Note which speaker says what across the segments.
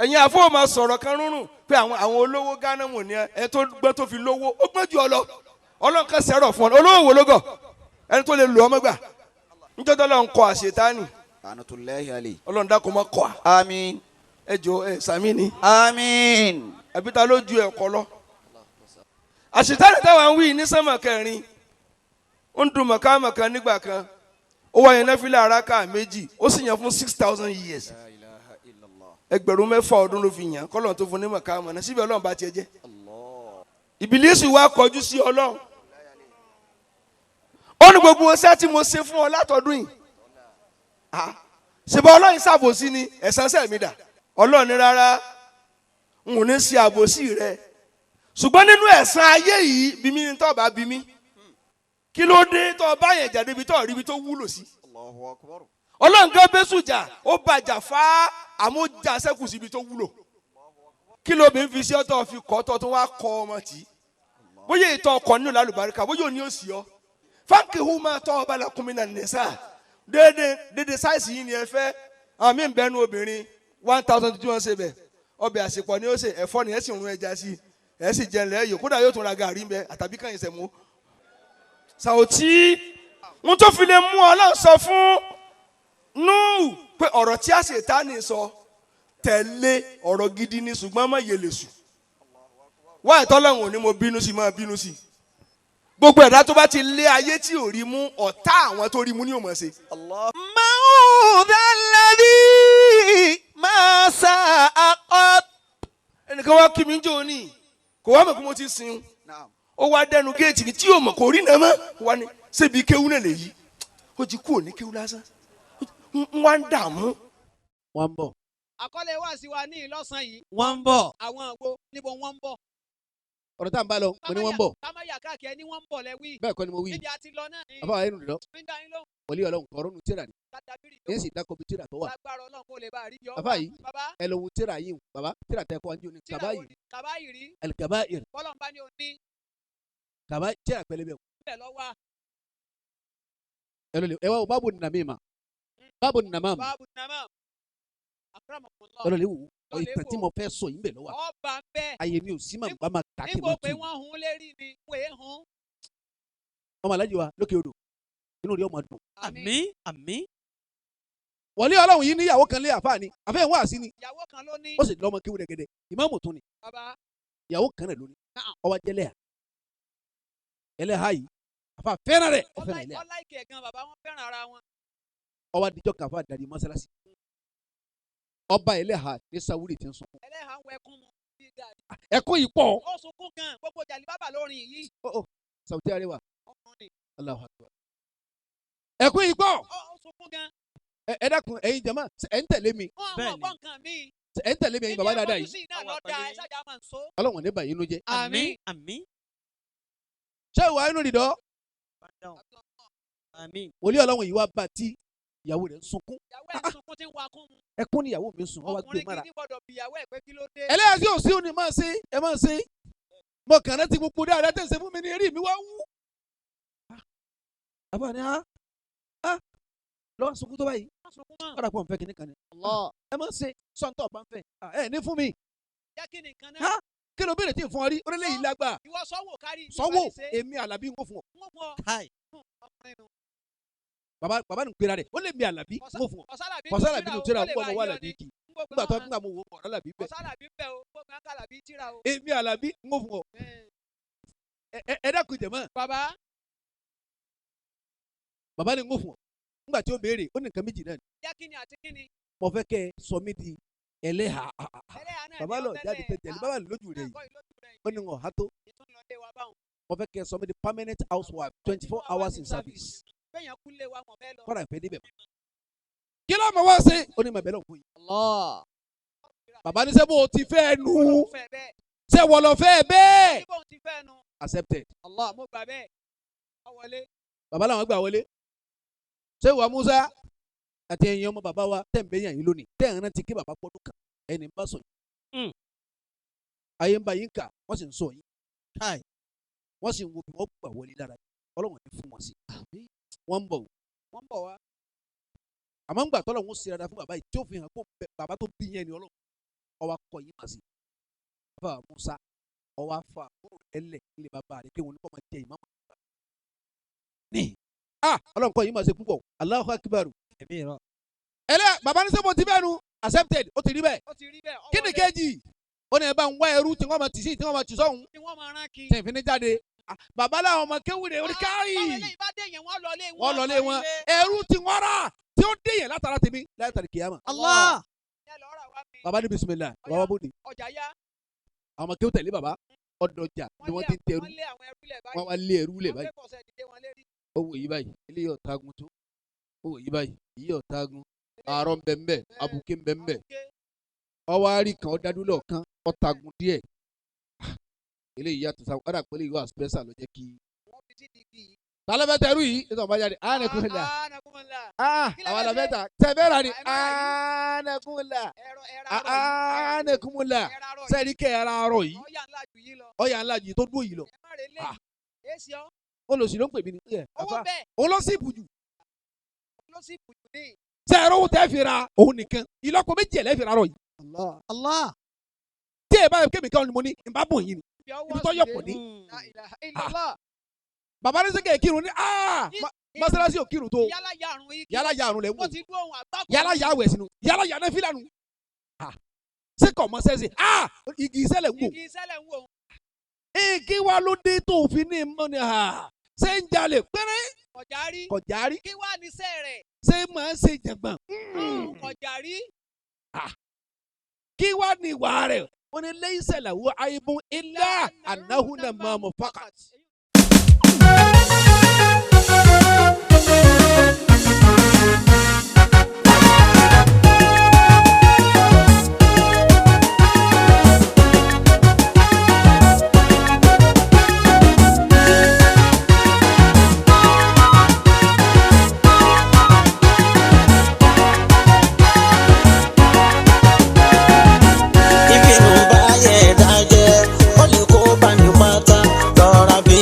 Speaker 1: ẹ̀yin àfọwọ́ máa sọ̀rọ̀ kan rúnrún pé àwọn olówó Ghana mọ̀ ní ẹ tó gbọ́ tó fi lówó ó gbọ́n jù ọ lọ Ọlọ́run kan sẹ̀rọ̀ fún ọ olówó wo lógọ̀ ẹni tó lè lò ọmọ gbà níjọ́ tó lọ́n kọ́ àṣetánì Ọlọ́run dákun mọ́ kọ́ a.
Speaker 2: Àmín.
Speaker 1: ẹ jọ ẹ sàmì ni.
Speaker 2: Àmín.
Speaker 1: àbí ta ló ju ẹ̀kọ́ lọ. àṣetánì táwa ń wí ní sánmà kẹrin ó ń dun mọ̀kámọ̀kan nígbà kan ó wá yẹn náfìlà àràkà méjì ó sì yàn fún 6,000 years. 6,000 ọdún ló fi yàn kọ́lọ́n tó fún ní mọ̀kámọ̀ náà síbi Ọlọ́run bá tiẹ̀ jẹ́. Ìbílísì wá kọjú sí Ọlọ́run ó ní gbogbo ọṣẹ́ tí mo ṣe fún ọ látọdún yìí ṣèbá Ọlọ́run ṣàbòsí ni ẹ̀san ṣẹ́ mi dà Ọlọ́run ní rárá n ò ní ṣe àbòsí rẹ ṣùgbọ́n nínú ẹ̀san ayé yìí bí mi ní tó bá bí mi kí ló dé tó bá yẹn jà débi tó rí ibi tó wúlò sí. Ọlọ́run kan bẹ́sù jà ó bàjà fá àmójà sẹ́kù síbi tó wúlò kí ló bí ń fi sí ọ́tọ̀ fi kọ́ tọ́ tó wá kọ́ ọmọ tì í bóyá ìtọ́ ọkọ̀ nínú lálùbáríkà bóyá òní ò sí ọ fáńkì húmá tọ́ ọba lakunmi nà nìṣà dédé sáìsì yìí ni ẹ fẹ́ àwọn míì ń bẹnu obìnrin 1,000 tí wọ́n ṣe bẹ̀ ọbẹ̀ àṣepọ̀ ni ó ṣe ẹ̀fọ́ ni ẹ sì rún ẹja sí ẹ sì jẹun lẹ́yìn kódà yóò tún ra gàrí ń bẹ àtàbí kàn yín sẹ̀mú. Sàòtí wọn tó fi lè mú Ọlọ́run sọ fún Núù pé ọ̀rọ̀ tí Àṣetánì sọ tẹ̀lé ọ̀rọ̀ gidi ni ṣùgbọ́n má yẹ lè sùn wá ìtọ́lọ́run ò ní mo bínú sí máa bínú sí gbogbo ẹ̀dá tó bá ti lé ayé tí ò rí mú ọ̀tá àwọn tó rí mú ní òmò ṣe.
Speaker 2: Ma'udha alladhi ma sa'aqat.
Speaker 1: ẹnìkan wá kí mi jò ní kò wá mọ̀ kó mo ti sin ó wá dẹnu géètì ní tí yóò mọ̀ kò rí nà mọ́ wá ní ṣébi kéwú náà lè yí ó ti kú òní kéwú lásán ń wá ń dààmú.
Speaker 3: wọ́n ń bọ̀.
Speaker 4: àkọlé wá sí wa ní ìlọ́sàn yìí.
Speaker 3: wọ́n ń bọ̀.
Speaker 4: àwọn àgbo níbo wọ́n ń bọ̀.
Speaker 3: ọ̀rọ̀ tá à ń bá lọ mo ní wọ́n ń bọ̀.
Speaker 4: kámáyà káàkiri ẹni wọ́n ń bọ̀ lẹ́wí.
Speaker 3: bẹ́ẹ̀ kọ́ ni mo wí.
Speaker 4: níbi àti lọ náà ni.
Speaker 3: àbá wa yẹn nù lọ.
Speaker 4: fíńdà yín lóhùn.
Speaker 3: wòlíì Ọlọ́run ọ̀rọ̀ nu tíra ni.
Speaker 4: kádàbírì
Speaker 3: yẹn sì dákọ̀ bí tíra tó wà.
Speaker 4: lágbára Ọlọ́run kó lè bá àríjọ.
Speaker 3: àbá yìí
Speaker 4: bàbá
Speaker 3: ẹ lọ wo tíra yìí bàbá tíra tẹ kọ́ wájú ni Kabair.
Speaker 4: Kabairi.
Speaker 3: Al-Kabair.
Speaker 4: bọ́lọ̀ ń bá ní òní.
Speaker 3: Kabair tíra pẹlẹbẹ.
Speaker 4: bẹ́ẹ̀ lọ wá.
Speaker 3: ẹ lọ lè ẹ wá o báàbò nàmímà báàbò nàmám.
Speaker 4: báàbù nàmá. akramakumullah.
Speaker 3: ẹ lọ lè wò ó ìtàn tí mo fẹ́ sọ yìí ń bẹ̀ lọ́wọ́.
Speaker 4: ọba ń bẹ́ẹ̀.
Speaker 3: ayé mi ò sí màá bá máa kà kí n
Speaker 4: nígbò
Speaker 3: máa
Speaker 4: pé
Speaker 3: tù.
Speaker 4: wọ́n hun lérí ni wọ́n èé hun.
Speaker 3: ọmọ alájí wa lókè odò inú rí ọmọ dùn.
Speaker 4: àmín.
Speaker 5: àmín.
Speaker 3: wòlíì Ọlọ́run yìí níyàwó kan lé àfáà ni àfẹ́ ìwọ àsí ni
Speaker 4: ìyàwó kan ló ní.
Speaker 3: ó sì lọ́mọ kéwú dẹ́gẹ́dẹ́ ìmáàmù tún ni
Speaker 4: bàbá.
Speaker 3: ìyàwó kan rẹ̀ lónìí
Speaker 4: Naam.
Speaker 3: ọwọ́ jẹ́lẹ̀ ẹlẹ́hà yìí àfáà fẹ́ràn rẹ̀ ó fẹ́ràn ẹlẹ́hà
Speaker 4: ọláìkè gan bàbá wọn fẹ́ràn ara wọn.
Speaker 3: ọwọ́ adijọ́ kan àfáà dàdí mọ́sálásí ọba ẹlẹ́hà ní sáwúrì tí ń sùn.
Speaker 4: ẹlẹ́hà ń wẹkún mu bí gàdí.
Speaker 3: ẹkún yìí pọ̀
Speaker 4: ó sunkún gan gbogbo jàlí bàbà lórin yìí.
Speaker 3: Sauti Arẹwà
Speaker 4: ọkùnrin.
Speaker 3: Allahu Akbar ẹkún yìí pọ̀
Speaker 4: ó sunkún gan.
Speaker 3: ẹ dákun ẹ̀yin jama ẹ ń tẹ̀lé mi
Speaker 4: wọn
Speaker 5: Bẹ́ẹ̀ni.
Speaker 4: àwọn ọgbọ́n nǹkan mi.
Speaker 3: ẹ ń tẹ̀lé mi ẹ̀yin baba dáadáa yìí
Speaker 4: ìdí náà lọ da ẹ sájà máa ń so.
Speaker 3: Ọlọ́run ní bàyí inú jẹ́
Speaker 5: àmín. àmín.
Speaker 3: ṣé ìwà inú rìndọ́
Speaker 5: àmín.
Speaker 3: wòlíì Ọlọ́run yìí wá bá tí ìyàwó rẹ̀ ń sunkún
Speaker 4: ìyàwó ẹ̀ sunkún tí ń wakún mu.
Speaker 3: ẹkún ni ìyàwó mi ń sùn wọ́n wá gbé
Speaker 4: ọkùnrin
Speaker 3: mára
Speaker 4: gidi gbọ́dọ̀ bí ìyàwó ẹ̀ pé kí ló dé.
Speaker 3: ẹlẹ́yà sí òsì òní máa ṣe ẹ máa ṣe mo kàn rántí gbogbo dáadáa tẹ̀ ń ṣe fún mi ní eré mi wá wú. àbá ni lọ́wọ́ sunkún tó báyìí
Speaker 4: Má sunkún mọ́.
Speaker 3: ọ̀rọ̀ àpò nfẹ́ kìíní kan ni ẹ máa ṣe sọ́ńtọ̀ bá ń fẹ́ ẹ ní fún mi
Speaker 4: jẹ́ kí nìkan
Speaker 3: Ha?
Speaker 4: náà.
Speaker 3: kí ló béèrè tí ì fún ọ rí orílẹ̀ yìí lágbà
Speaker 4: ìwọ sọ́wọ́ kárí.
Speaker 3: sanwó èmi Àlàbí ń kó fún ọ
Speaker 4: wọ́n fún ọ.
Speaker 5: káì.
Speaker 4: ọkùnrin nu.
Speaker 3: bàbá nù pera rẹ̀ ó lè mi Àlàbí ń kó fún ọ
Speaker 4: ọ̀sálàbí
Speaker 3: kọ̀sálàbí nù tíra
Speaker 4: ó
Speaker 3: ń
Speaker 4: lè
Speaker 3: kó
Speaker 4: bá
Speaker 3: ọmọ wà
Speaker 4: yí ọ
Speaker 3: Àlàbí
Speaker 4: ní.
Speaker 3: kì nígbà tó nígbà mo wò ó Àlàbí bẹ̀
Speaker 4: ọ̀sálàbí bẹ̀ o gbogbo akálàbí tíra o.
Speaker 3: èmi Àlàbí ń kó fún ọ ẹ dákun jẹ̀mọ́
Speaker 4: bàbá.
Speaker 3: bàbá ni ń kó fún ọ nígbà tí ó béèrè ó ní nǹkan méjì náà ni
Speaker 4: jẹ́ kí ni àti kí ni.
Speaker 3: mo fẹ́ kẹ́ ẹ sọ mí di ẹlẹ́hà
Speaker 4: ẹlẹ́yà náà
Speaker 3: bàbá
Speaker 4: ni
Speaker 3: lọ
Speaker 4: ọ
Speaker 3: jáde tẹ̀lé bàbá lójú rẹ̀ yìí ó ní wọn hàtó
Speaker 4: ìtúnlọ́dẹ wa báwọn.
Speaker 3: mo fẹ́ kẹ́ ẹ sọ mí di permanent housewife 24 hours in service
Speaker 4: bẹ́yàn kú lé wa mọ̀ bẹ́ẹ̀ lọ.
Speaker 3: kọ́ra ìfẹ́ débẹ̀ mọ́. kí ló mọ̀ wá sí ó ní màbẹ́ lọ́n fún yìí.
Speaker 5: Allah.
Speaker 3: bàbá ní sẹ́ bó o ti fẹ́ nu
Speaker 4: Ọlọ́run fẹ́ bẹ́ẹ̀.
Speaker 3: ṣé wọ́n lọ fẹ́ bẹ́ẹ̀
Speaker 4: níbo ti fẹ́ nu.
Speaker 3: accepted
Speaker 4: Allah mo gbà bẹ́ẹ̀. ọ wọlé.
Speaker 3: bàbá làwọn gbà wọlé ṣé ìwà Musa àti ẹ̀yin ọmọ bàbá wa tẹ̀ ń bẹ́ yàn yín lónìí tẹ̀ ń rántí kí bàbá gbọ́dún kan ẹni bá sọ yìí ayé ń bá yín kà wọ́n sì ń sọ yín
Speaker 5: káì.
Speaker 3: wọ́n sì ń wo bí wọ́n gbà wọlé lára yín Ọlọ́run ní fún wọn sí wọ́n ń bọ̀ o
Speaker 4: wọ́n bọ̀ wá.
Speaker 3: àmọ́ ń gbà tọ́lọ̀ ń ṣe dáadáa fún bàbá yìí tí ó fi hàn pé bàbá tó bí yẹn ni Ọlọ́run ọwọ́ akọ yìí mà sí bàbá Musa ọwọ́ afọ àbúrò ẹlẹ̀ ilé bàbá rẹ̀ pé wọn ní kọ́ máa jẹ ìmáàmù ní ọlọ́run kọ́ yìí mà sí púpọ̀ Allahu Akbar bàbá ní sẹ́mo ti bẹ́ẹ̀ nu accepted ó ti rí bẹ́ẹ̀ kí ni kejì ó ní ẹ bá ń wá ẹrú tí wọ́n máa tì sí tí wọ́n máa tì sọ́hún tí ìfín ní jáde bàbá làwọn ọmọ kéwìrè orí káyì wọ́n lọlé wọn ẹrú tí wọ́n rà tí ó déyẹ̀ látara tèmi látara kìyàmà.
Speaker 2: Allah.
Speaker 3: Bàbá ní bisimilá bàbá bòde àwọn ọmọ kéwù tẹ̀lé bàbá ọdọjà ni wọ́n ti ń tẹrú wọ́n wá lé ẹrú lẹ̀ báyìí ó wò yí báyìí eléyìí ọ̀tagun tó ó wò yí báyìí yí ọ̀tagun àárọ̀ ńbẹ̀ńbẹ̀ abuké ńbẹ̀ńbẹ̀ ọwọ́ àárí kan ọ̀dádúlọ̀ kan ọ̀tagun díẹ̀ eléyìí yàtọ̀ sáwọn ọ̀dà pẹ̀lú ìwà special ló jẹ́ kí. Tálẹ́fẹ́ tẹ̀rú yìí nítorí ọba jáde ánẹkùnlá àwọn alamẹ́ta tẹ̀bẹ́rà ni ánẹkùnlá ánẹkùnlá sẹ́ni kẹ́ ẹ̀rọ arọ yìí ọ̀yà ńlá yìí tó dúró yìí lọ. Olùsí ló ń pè mí ní olóṣìbù jù sẹ́ẹ̀rọ owó tẹ́ fi ra òun nìkan ìlọ́po méjì ẹ̀ lẹ́ fi ra arọ yìí.
Speaker 2: Allah.
Speaker 3: Tí ẹ bá yẹ kébì kan ni mo ní ìbá bò yín ni ibi tó yọ̀pọ̀ ní. Bàbá ní sẹ́kẹ̀ kírun ní mọ́sálásí ò kírun tó yálà ya àrùn lẹ̀ wò yálà ya àwẹ̀ sínú yálà ya náà fílànù sẹ́kọ̀ mọ́ sẹ́sẹ̀ igi ìṣẹ̀lẹ̀ ń wò igi wa ló dé tó fi ní mọ́ ni ṣé ń jalè pẹ́rẹ́ kọ̀járí
Speaker 4: kí wá ní sẹ́ rẹ̀
Speaker 3: ṣé máa ń ṣe jàngbọ̀n
Speaker 4: kọ̀járí
Speaker 3: kí wá ní ìwà rẹ̀ wọ́n ní lẹ́yìn sẹ̀lẹ̀ wo àìbùn ilá ànáhùn náà máa mọ̀ fákàt.
Speaker 5: Ìbínú bá yẹ dájẹ́, ó lè kó bá ní pátá, lọ́ra bí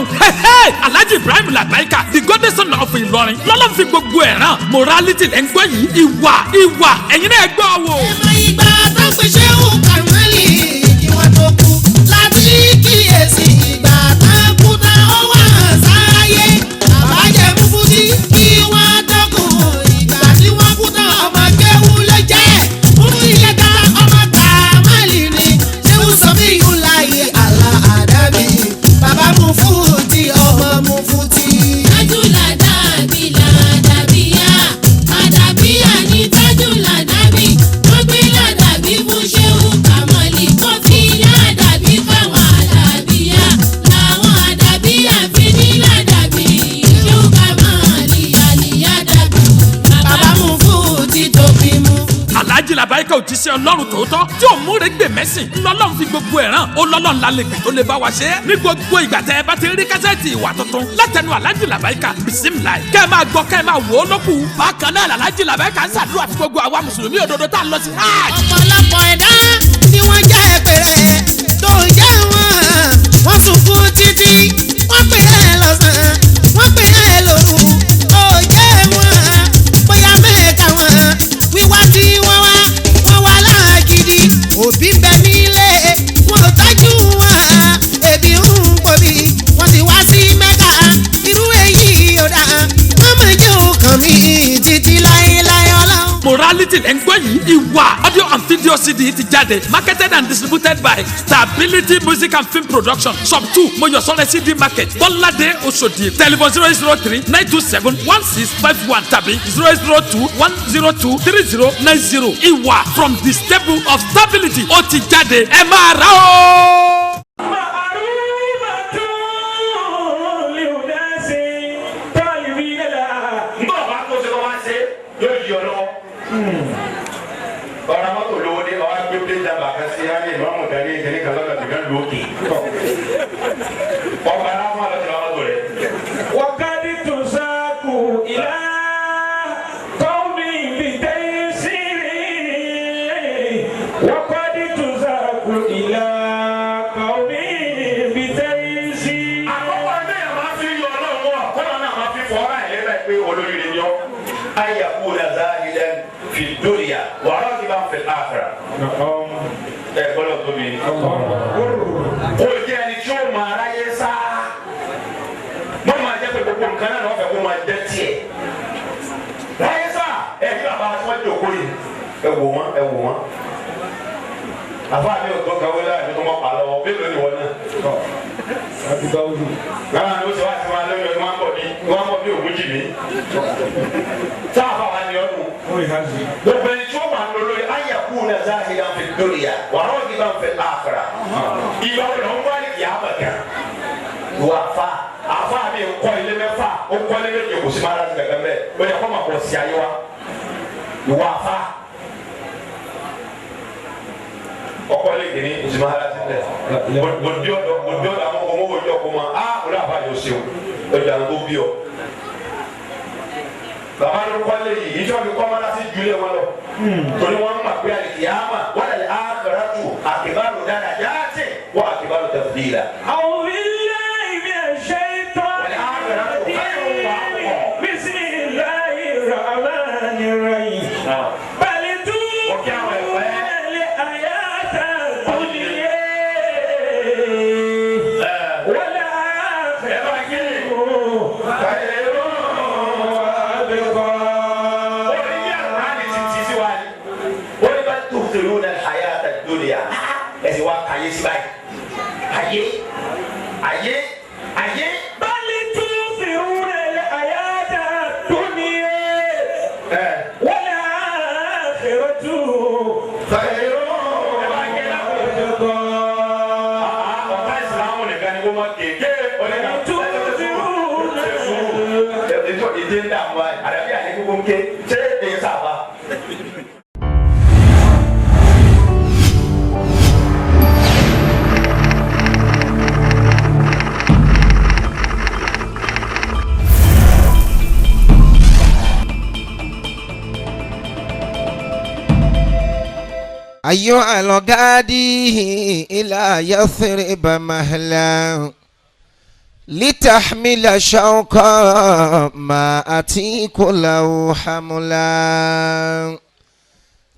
Speaker 5: ọlọ́run Alhaji Ibrahim Labaika the golden son of Ìlọrin lọ́lọ́run fi gbogbo ẹ̀ ràn morality lẹ́ ń gbọ́ yìí ìwà ẹ̀yin náà gbọ́ wò.
Speaker 6: ẹ̀mọ ìgbà tó ń pèsè òun kàmẹ́lì kí wọ́n tó kú láti kíyèsí ìgbà tó ń kú tán ó wà sáyé àbájẹ́ fúfúdí kí wọ́n tó kú ìgbà tí wọ́n kú tán ọmọ kéwú ló jẹ́ fún ilé ta ọmọ kàmẹ́lì ni ṣé ń sọ bí yóò láyé àlà àdábì bàbá mú fún ti ọmọ mú fún ti.
Speaker 7: tájú làdàbí làdàbíyá àdàbíyá ní tájú làdàbí wọ́n gbé làdàbí fún ṣéwù kàmọ́lì tó fi làdàbí fáwọn àdàbíyá làwọn àdàbíyá fi ní làdàbí ṣéwù kàmọ́lì àlìyá dàbí
Speaker 6: bàbá mú fún ti tóbi mú.
Speaker 5: Alhaji Labaika òjíṣẹ́ ọlọ́run tòótọ́ tí ò múre gbè mẹ́sìn lọ́lọ́run fi gbogbo ẹ̀ ràn ó lọ́lọ́run lálẹ́ gbè tó lè bá wa ṣe é ní gbogbo ìgbà tẹ́ ẹ bá ti rí kásẹ̀tì ìwà tuntun látẹnu Alhaji Labaika bisimilayi kẹ́ ẹ máa gbọ́ kẹ́ ẹ máa wò ó lókù. bákan náà Alhaji Labaika ń ṣàdúrà fún gbogbo àwa mùsùlùmí òdodo tá a lọ sí hajj.
Speaker 6: ọ̀pọ̀lọpọ̀ ẹ̀dá ni wọ́n jẹ́ ẹ̀pẹ̀rẹ̀ tó jẹ́ wọ́n sunkún títí wọ́n pè é lọ́sàn-án wọ́n pè é lóru tó jẹ́ bóyá mẹ́ta wọn wíwá tí wọ́n wá láàgìdì òbí bẹ nílé wọn ò tọ́jú wọn ebi ń pòbí wọ́n sì wá sí Mẹ́kà irú èyí ò dáa wọ́n mọ̀ jẹ́ òkàn mi títí láéláé ọlọ́run.
Speaker 5: morality lẹ́ ń gbọ́ yìí ìwà audio and video CD ti jáde marketed and distributed by Stability Music and Film Production shop 2 Mojosole CD Market Bọ́ládé Oṣòdì telephone 08039271651 tàbí 08021023090 ìwà from the stable of Stability ó ti jáde ẹ máa rà ó.
Speaker 8: ọ̀rọ̀ mọ́tò lówó dé ọ̀rọ̀ gbé plé dábàá kan sí hali ìmọ̀mù dání ìkíní kan lọ́dọ̀ tìkan lókè. ọ̀gá aláwọ̀ àlọ́tì lọ́wọ́ tó rẹ̀.
Speaker 9: wákàtí tó sáàkù ìlà kọ́ọ̀mì bìtẹ́ sírí. wákàtí tó sáàkù ìlà kọ́ọ̀mì bìtẹ́ sírí.
Speaker 8: àkọ́kọ́ ẹgbẹ́ yẹn máa fi yọ ọlọ́run wọ̀ kọ́nà náà máa fi fọ́ ọ́rá ìlẹ́bẹ̀ pé olórí ni yọ. ayakú la záhìlẹ̀ fi dúnìyà wàhálà ti bá ń fẹ́ àkàrà. ẹ gbọ́dọ̀ tóbi. kò jẹ́ ẹni tí ó máa ráyé sá. wọ́n máa jẹ́ pé gbogbo nǹkan náà lọ́fẹ̀ẹ́ kó máa jẹ́ tiẹ̀. ráyé sá ẹ kí bàbá tí wọ́n jòkó yìí. ẹ wò wọ́n. àfa mi ò tó kàwé láàbí tó máa pa lọ́wọ́ bí lónìí wọ́n náà. Gbàgbọ́n ní o ṣe wá sí wa lórí ọdún wọn bọ̀ bí ògùn jì mí. Sáà wa ni ọdún. Gbogbo ẹni tí ó máa ń lọ lórí ayẹ̀kú náà záhìrì àfi lórí ya wàá rọ̀ nígbà fẹ́ àkàrà. Ìgbà wo ló ń wá ní ìyá àbàkà? Wà fa àfa mi kọ́ ilé mẹ́fà ó kọ́ ilé méje kò sí máa láti gàgán bẹ́ẹ̀ ó yẹ kó máa kọ́ sí ayé wa. Wà fa ọkọ ilé kìíní kò sí máa láti bẹ́ẹ̀. Bòdì ọ̀dọ̀ àwọn ọmọ owó ìjọ kó máa olú àbá yóò ṣeun ọjà tó bí ọ. Bàbá ló kọ́ lé yìí ìjọ mi kọ́ máa láti ju ilé wọn lọ. Torí wọ́n ń mà pé àlìkìyámà wọ́n lè àkàràtù àkìbálò dára jáde wọ́n àkìbálò tafdila.
Speaker 9: àwọn ilé ìwé ẹ̀ṣẹ́ ìtọ́ bismillahir rahmanir rahim. bali tu lè àyàtà dunya wala akhiratu khayrun wa abqa.
Speaker 8: تؤثرون الحياة الدنيا ẹsẹ wa kàyé sí báyìí ayé.
Speaker 9: بل تؤثرون الحياة الدنيا والآخرة
Speaker 8: خير وأبقى. ọ̀tá ìsìlámù nìkan ni kó máa kéèké oníkà ìdí ń dààmú àdàbí àdékùkù ń ké ṣé èyí sábà.
Speaker 2: أيها الغادي إلى يثرب مهلا لتحمل شوقا ما أتيك له حملا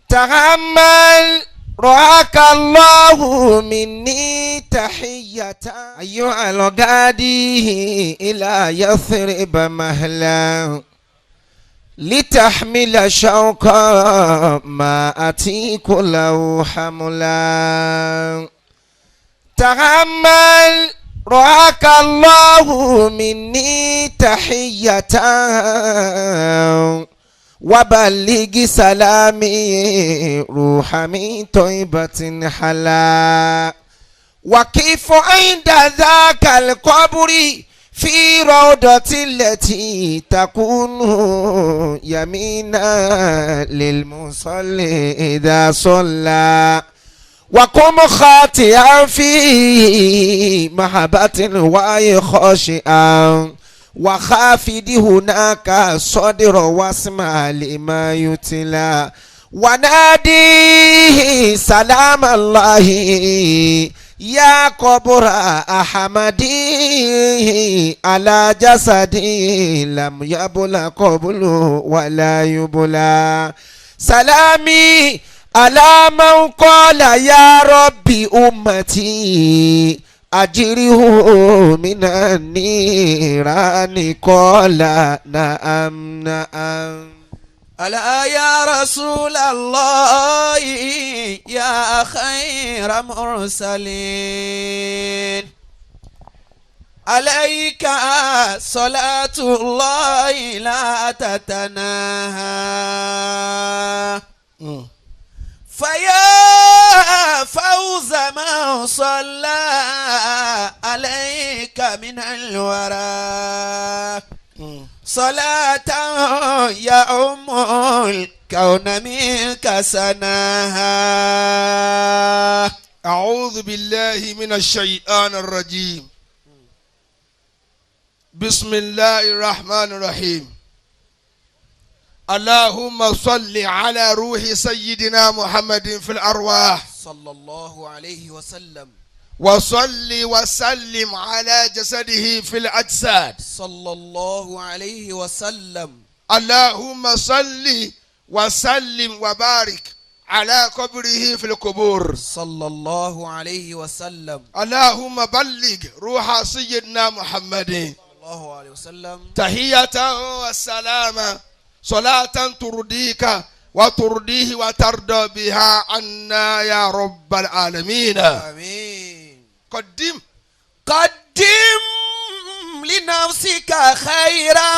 Speaker 2: تحمل رعاك الله مني تحية أيها الغادي إلى يثرب مهلا لتحمل شوقا ما أتيك له حملا تحمل رعاك الله مني تحية وبلغ سلامي روح من طيبة حلا وكيف عند ذاك القبر في روضة التي تكون يمينا للمصلي إذا صلى وقم خاطئا في محبة وخاشئا وخافد هناك صدر واسمع لما يتلى وناديه سلام الله يا قبر أحمدي على جسدي لم يبل قبل ولا يبلى سلامي على من قال يا ربي أمتي أجره من النيران قال نعم نعم
Speaker 10: ألا يا رسول الله يا خير مرسلين عليك صلاة الله لا تتناهى فيا فوز من صلى عليك من الورى صلاة يا أم الكون منك سناها.
Speaker 1: أعوذ بالله من الشيطان الرجيم. بسم الله الرحمن الرحيم. اللهم صل على روح سيدنا محمد في الأرواح
Speaker 10: صلى الله عليه وسلم
Speaker 1: وصل وسلم على جسده في الأجساد
Speaker 10: صلى الله عليه وسلم.
Speaker 1: اللهم صل وسلم وبارك على قبره في القبور
Speaker 10: صلى الله عليه وسلم.
Speaker 1: اللهم بلغ روح سيدنا محمد
Speaker 10: صلى الله عليه وسلم
Speaker 1: تحية والسلام صلاة ترضيك وترضيه وترضى بها عنا يا رب العالمين.
Speaker 10: آمين.
Speaker 1: قدم
Speaker 10: لنفسك خيرا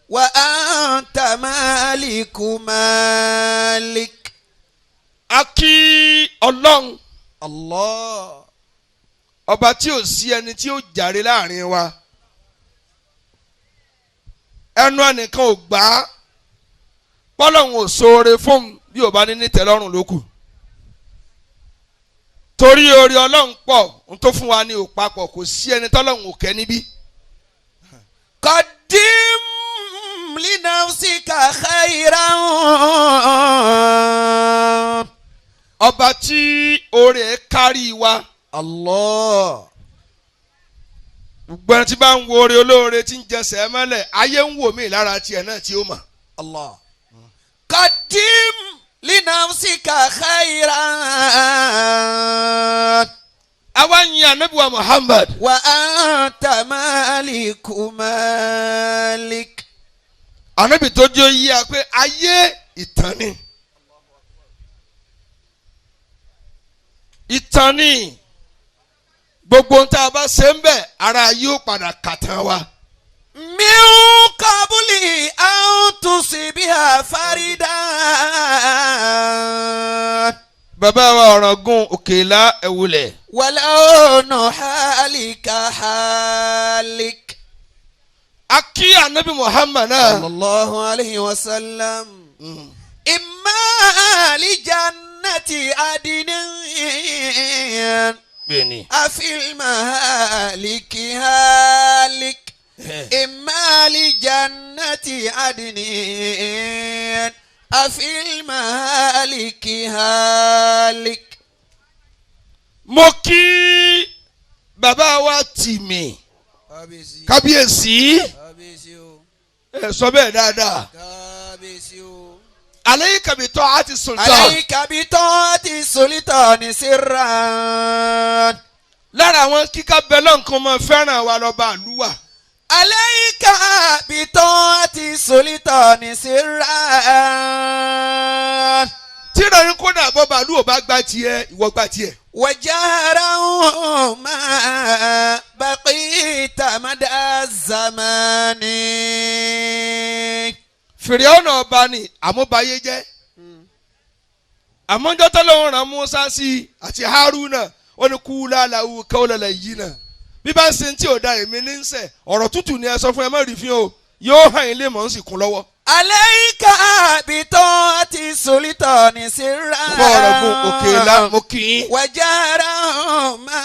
Speaker 10: وأنت مالك مالك.
Speaker 1: Akí Ọlọ́run
Speaker 10: Allah.
Speaker 1: ọba tí ò sí ẹni tí ó jàre láàrin wa ẹnu ẹnìkan ò gbà á pọ́lọ́hún ò ṣoore fún bí ò bá ní tẹ́lọ́rùn ló kù torí oore Ọlọ́run pọ̀ n tó fún wa ní òpapọ̀ kò sí ẹni tọ́lọ́hún ò kẹ́ níbí.
Speaker 10: قدم لنفسك خيرا.
Speaker 1: ọba tí oore kárí wa.
Speaker 10: Allah.
Speaker 1: gbogbo ẹni tí bá ń wo oore olóore tí ń jẹsẹ̀ mọ́lẹ̀ ayé ń wò mí lára tiẹ̀ náà tí ó mọ̀.
Speaker 10: Allah. قدم لنفسك خيرا.
Speaker 1: àwa yin Ànábì wa Muhammad.
Speaker 10: وأنت مالك مالك.
Speaker 1: Ànábì tó jẹ́ yí a pé ayé ìtàn ni. ìtàn ni gbogbo ohun tá a bá ṣe ń bẹ̀ ara yóò padà kàtàn wa.
Speaker 10: من قبل أن تصيبها فردا.
Speaker 1: bàbá wa Ọ̀ràngún Òkèlá Ẹ̀wùlẹ̀.
Speaker 10: ولون حالك حالك.
Speaker 1: akí Ànábì Muhammad náà.
Speaker 10: صلى الله عليه وسلم. إما لجنة عدن
Speaker 1: bẹ́ẹ̀ni.
Speaker 10: أفي المهالك هالك. إما لجنة عدن أفي المهالك هالك.
Speaker 1: mo kí bàbá wa tì mí
Speaker 10: kábíyèsí
Speaker 1: kábíyèsí
Speaker 10: kábíyèsí o
Speaker 1: ẹ sọ bẹ́ẹ̀ dáadáa.
Speaker 10: kábíyèsí o.
Speaker 1: alayka bi ta'ati sultan.
Speaker 10: alayka bi ta'ati sultan sirran.
Speaker 1: lára àwọn kíkà bẹ́lọ̀ nǹkan mọ́ fẹ́ràn wa lọ́ba àlúwà.
Speaker 10: alayka bi ta'ati sultan sirran.
Speaker 1: tíra ní kódà bọ́ bàálù ò bá gba tiẹ̀ ìwọ gba tiẹ̀.
Speaker 10: وجهرا ما بقيت مدى الزمان.
Speaker 1: fìrìọ́nà ọba ni àmúbayé jẹ́ àmọ́jọ́ tọ́lọ́run rán Musa sí àti Haruna ó ní kú láàláwù kọ́ọ̀lẹ́lẹ̀ yìí náà bí bá ń ṣe tí ò da èmi ní ń sẹ̀ ọ̀rọ̀ tútù ni ẹ sọ fún ẹ má rí fi o yóò hàn yín lè mọ̀ ń sì kún lọ́wọ́.
Speaker 10: alayka bitati sultani sirra.
Speaker 1: mo ọ̀rọ̀ gun òkè la mo kì í.
Speaker 10: wajara ma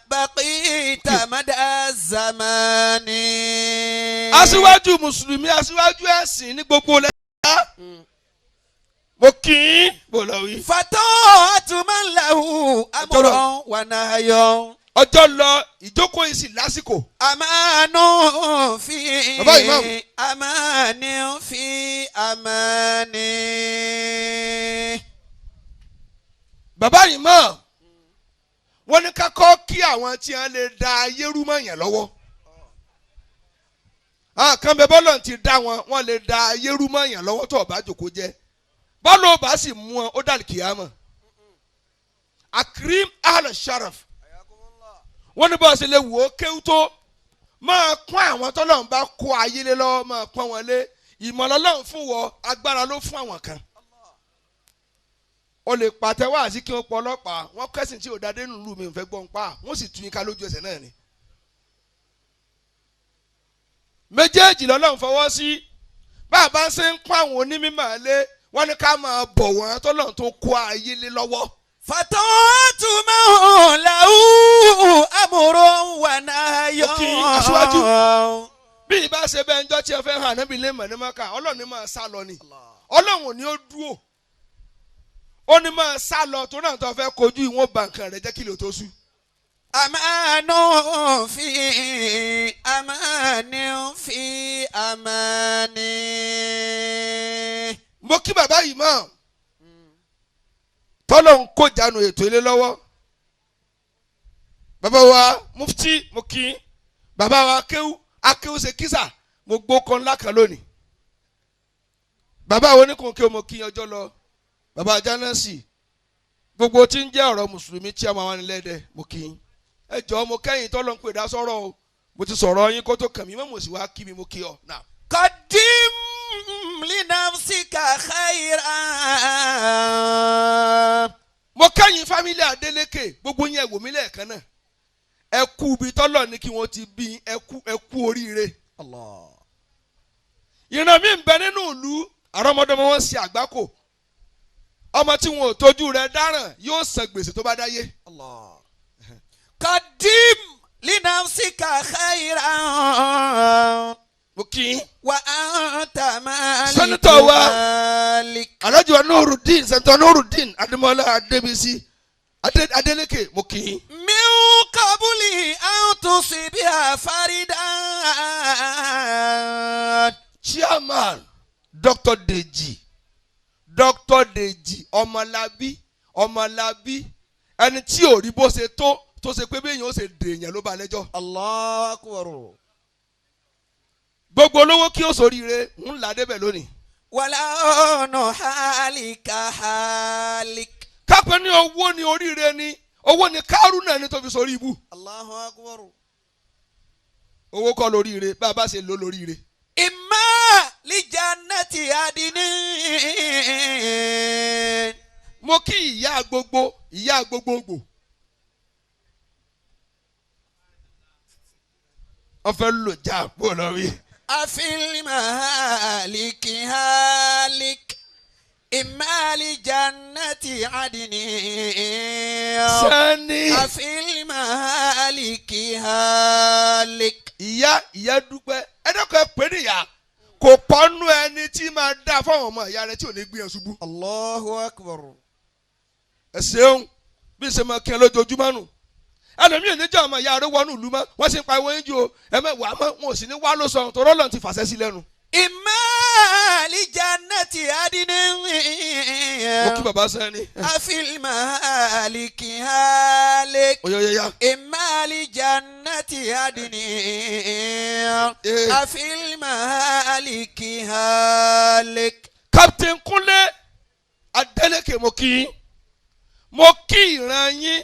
Speaker 10: baqita mada zamani.
Speaker 1: aṣíwájú mùsùlùmí aṣíwájú ẹ̀sìn ní gbogbo lẹ́yìn. mo kì í bò lọ wí.
Speaker 10: fatatu man lahu amrun wa nahyun.
Speaker 1: ọjọ́ lọ ìjókòó yìí sì lásìkò.
Speaker 10: amanu fi
Speaker 1: Baba Imam.
Speaker 10: amani fi amani.
Speaker 1: bàbá yìí mọ̀ wọ́n ní ká kọ́ kí àwọn tí wọ́n lè da ayé rú mọ́ yẹn lọ́wọ́. kan bẹ bọ́lọ̀ ti dá wọ́n lè da ayé rú mọ́ yẹn lọ́wọ́ tó ọba jòkó jẹ́ bọ́lọ̀ ọba sì mú wọn ó dàlí kìámọ̀. akrim ahl sharaf wọ́n ní bọ́ọ̀ sì lè wò ó kéwú tó máa pọ́n àwọn tọ́lọ́run bá kó ayé lé lọ́wọ́ máa pọ́n wọn lé ìmọ̀lọ́lọ́run fún wọ agbára ló fún àwọn kan. o lè pàtẹ́wọ́ àti kí wọ́n pọ̀ ọlọ́pàá wọ́n kẹ́sìn tí ò dáadé nù lù mí fẹ́ gbọ́n pa wọ́n sì tún yín ká lójú ẹsẹ̀ náà ni. méjèèjì lọ́lọ́run fọwọ́ sí bàbá ṣe ń pọ́n àwọn onímọ̀ lé wọ́n ní ká máa bọ̀ wọ́n tọ́lọ́run tó kó ayé lé lọ́wọ́.
Speaker 10: fatatu man lahu amrun wa nahyun.
Speaker 1: Òkè aṣíwájú bí ìbá ṣe bẹ́ẹ̀ ń jọ́ tí ẹ fẹ́ hàn níbi ilé mọ̀ ní mọ́ká ọlọ́run ní máa sá lọ ni ọlọ́run ò ní ó dúró ó ní máa sá lọ tó náà tó fẹ́ kojú ìwọ̀n bàǹkàn rẹ̀ jẹ́ kí lè tó sú.
Speaker 10: amanu fi amani.
Speaker 1: mo kí bàbá yìí mọ̀ tọ́lọ̀ ń kó jánu ètò ilé lọ́wọ́ bàbá wa mufti mo kí bàbá wa akéwù ṣe kísà mo gbó kan ńlá kan lónìí bàbá wo oníkun kí o mo kí ọjọ́ lọ bàbá jánásì gbogbo tí ń jẹ́ ọ̀rọ̀ mùsùlùmí tí a máa wà nílẹ̀ mo kí yín ẹ jọ̀ọ́ mo kẹ́yìn tọ́lọ̀ ń pè dá sọ́rọ̀ o mo ti sọ̀rọ̀ yín kó tó kàn mí mọ́ mo sì wá kí mi mo kí ọ náà.
Speaker 10: qadim linafsika khayran.
Speaker 1: mo kẹ́yìn fámílì Adélékè gbogbo yẹn wò mí lẹ́ẹ̀kan náà ẹ kú ibi tọ́lọ̀ ní kí wọ́n ti bí ẹ kú oríire.
Speaker 10: Allah.
Speaker 1: ìran mi ń bẹ nínú ìlú àrọ́mọdọ́mọ wọn ṣe àgbákò ọmọ tí wọn ò tójú rẹ̀ dáràn yóò san gbèsè tó bá dáyé.
Speaker 10: Allah. qadim linafsika khayran.
Speaker 1: mo kí í.
Speaker 10: wa anta malik.
Speaker 1: sẹ́nitọ̀ wa Alhaji wa Nurudeen sẹ́nitọ̀ Nurudeen Adémọ́lá Adébísí Adélékè mo kí í.
Speaker 10: min qabli an tusibiha faridan.
Speaker 1: Chairman Dr. Deji ọmọlábí ẹni tí ò rí bó ṣe tó ṣe pé bẹ́ẹ̀ yẹn ó ṣe dèèyàn ló bá lẹ́jọ́.
Speaker 10: Allahu akbar.
Speaker 1: gbogbo olówó kí ó soríire ń là débẹ̀ lónìí.
Speaker 10: wala ọ̀nà halika halik.
Speaker 1: kápẹ́ ní owó ni oríire ni owó ni Kárúnà ni tó fi sórí ibú.
Speaker 10: Allahu akbar.
Speaker 1: owó kọ́ lóríire bá a bá ṣe lò lóríire.
Speaker 10: imma li jannati adini.
Speaker 1: mo kí ìyá gbogbogbò wọ́n fẹ́ lò já bó lọ rí.
Speaker 10: afil mahaliki halik. imma li jannati adini.
Speaker 1: sani
Speaker 10: afil mahaliki halik.
Speaker 1: ìyá dúpẹ́ ẹ̀dọ́kọ̀ ẹ pè níyà kò pọ́nú ẹni tí máa dá fáwọn ọmọ ìyá rẹ tí ò ní gbé yẹn ṣubú.
Speaker 10: Allahu akbar.
Speaker 1: ẹ ṣeun bí ṣe máa kí ẹ lójoojúmọ́ nù ẹlòmíì níjọ́ ọmọ ìyá rẹ̀ wọnú ìlú mọ́ wọ́n sì ń pa ìwé yín ju o ẹ̀mẹ́wàá mọ́ wọn ò sì ní wá ló sọ torí Ọlọ́run ti fàṣẹ sí lẹ́nu.
Speaker 10: ìmáàlì jannati adini.
Speaker 1: mo kí bàbá sẹ́ni.
Speaker 10: afilmaali kihalik.
Speaker 1: oyoyoya.
Speaker 10: ìmáàlì jannati adini. afilmaali kihalik.
Speaker 1: Captain Kúnlé Adélékè mo kí ìran yín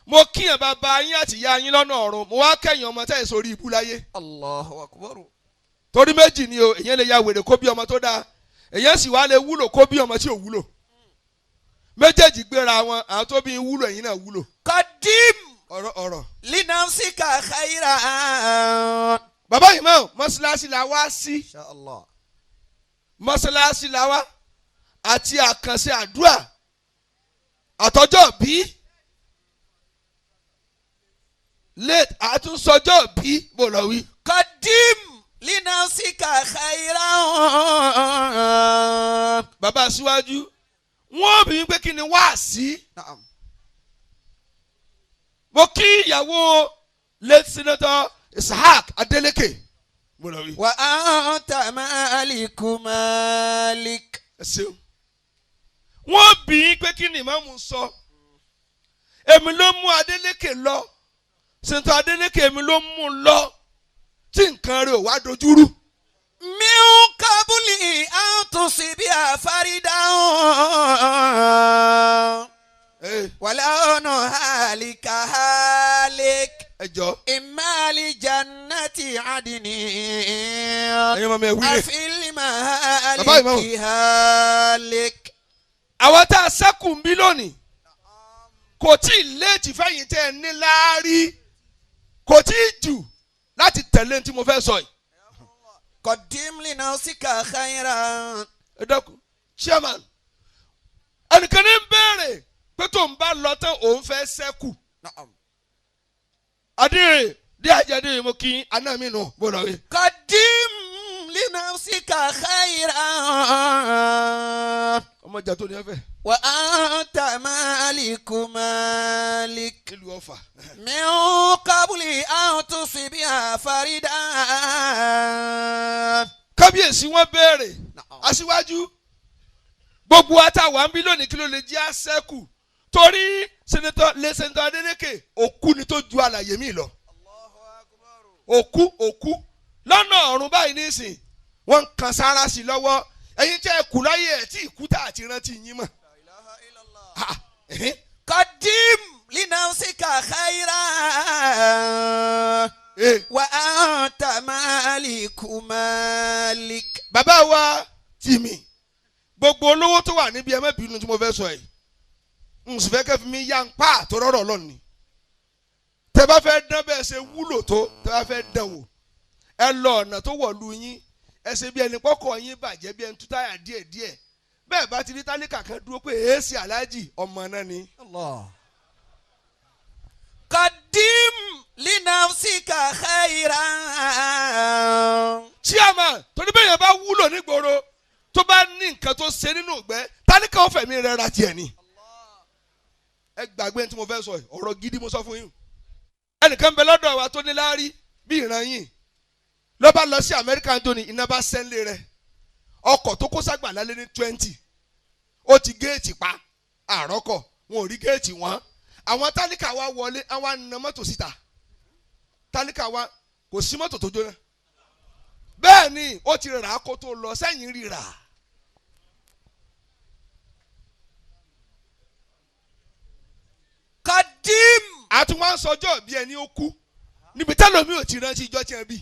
Speaker 1: mo kí yàn bàbá yín àti ìyá yín lọ́nà ọ̀run mo wá kẹ́yìn ọmọ tẹ́ ẹ̀ sórí ibú láyé.
Speaker 10: Allahu akbar.
Speaker 1: torí méjì ni o èyàn lè ya wèrè kó bí ọmọ tó dáa èyàn sì wá lè wúlò kó bí ọmọ tí ò wúlò méjèèjì gbéra wọn àwọn tó bí wúlò ẹ̀yin náà wúlò.
Speaker 10: Qadim
Speaker 1: ọ̀rọ̀.
Speaker 10: linafsika khayran.
Speaker 1: bàbá yìí mọ̀ mọ́ṣáláṣí la wá sí.
Speaker 10: Insha Allah.
Speaker 1: mọ́ṣáláṣí la wá àti àkànṣe àdúrà àtọjọ́ bí late àtúnṣọjọ́ bí bò lọ wí.
Speaker 10: Qadim linafsika khayran.
Speaker 1: bàbá síwájú wọ́n bí pé kí ni wá sí. mo kí ìyàwó late senator Ishaq Adeleke bò lọ wí.
Speaker 10: wa anta maliku malik.
Speaker 1: ẹ ṣeun. wọ́n bí pé kí ni ìmáàmù sọ èmi ló mú Adeleke lọ senator Adeleke èmi ló mú lọ tí nǹkan rẹ̀ ò wá dojúrú.
Speaker 10: min qabli an tusbiha faridan. wala nuhalika halik.
Speaker 1: ẹjọ́.
Speaker 10: imali jannati adini.
Speaker 1: ẹ̀yin ọmọ mi ẹ̀ wí rẹ̀.
Speaker 10: afilmaliki halik.
Speaker 1: àwọn tá a sẹ́kù ń bí lónìí kò tí ì léètì fẹ́yìn tẹ́ ẹ ní láárí kò tí ì jù láti tẹ̀lé tí mo fẹ́ sọ yìí.
Speaker 10: Qadim linafsika khayran.
Speaker 1: ẹ dẹ́kun chairman ẹnìkan ní bẹ̀rẹ̀ pé tó ń bá lọ tán òun fẹ́ sẹ́kù. adéèrè dí àjẹdé mo kí aná mi nù bó lọ rí.
Speaker 10: Qadim linafsika khayran.
Speaker 1: ọmọ ìjà tó ní ẹ fẹ́.
Speaker 10: wa anta maliku malik.
Speaker 1: ìlú Ọ̀fà.
Speaker 10: min qabli an tusbiha faridan.
Speaker 1: kábíyèsí wọn béèrè aṣíwájú gbogbo àtàwọn bí lónìí kí ló lè jẹ́ àṣẹ́kù torí sẹ́nitọ́ Adeleke òkú ni tó ju àlàyé mi lọ òkú lọ́nà ọ̀run báyìí nísìn wọ́n ń kan sára sí lọ́wọ́ ẹ̀yin tẹ́ ẹ kù láyé ẹ̀ tí ìkúta àti rántí yín mọ̀.
Speaker 10: Qadim linafsika khayran. wa anta maliku malik.
Speaker 1: bàbá wa tì mí gbogbo olówó tó wà níbi ẹ má bínú tí mo fẹ́ sọ yìí n sì fẹ́ kẹ́ fi mi yá ń pa tó rọrọ̀ lọ́nìí tẹ́ bá fẹ́ dán bẹ́ẹ̀ ṣe wúlò tó tẹ́ bá fẹ́ dán wò ẹ lọ ọ̀nà tó wọ̀lú yín ẹ ṣe bí ẹni pọ́kọ̀ yín bàjẹ́ bí ẹni tú táyà díẹ̀díẹ̀ bẹ́ẹ̀ bá ti rí tálíkà kan dúró pé èésì aláàjì ọmọ náà ni.
Speaker 10: Qadim linafsika khayran.
Speaker 1: chairman torí bẹ́ẹ̀ yẹn bá wúlò nígboro tó bá ní nǹkan tó ṣe nínú ìgbẹ́ tálíkà ó fẹ̀mí rẹ̀ ra tiẹ̀ ni. ẹ gbàgbé tí mo fẹ́ sọ yìí ọ̀rọ̀ gidi mo sọ fún yín ẹnìkan bẹ lọ́dọ̀ wa tó ní láárí bí ìran yìí ló bá lọ sí Amẹ́ríkà tó ní iná bá sẹ́ńlé rẹ̀ ọkọ̀ tó kó ságbà lálẹ́ ní 20 ó ti géètì pa àrọ́kọ̀ wọn ò rí géètì wọn àwọn tálíkà wa wọlé àwọn àna mọ́tò síta tálíkà wa kò sí mọ́tò tó jóná bẹ́ẹ̀ ni ó ti rà á kó tó lọ sẹ́yìn rírà.
Speaker 10: Qadim.
Speaker 1: àti wọn sọjọ́ bí ẹni ó kú níbi tẹ́lómi ò ti rántí ìjọ tí ẹ bí.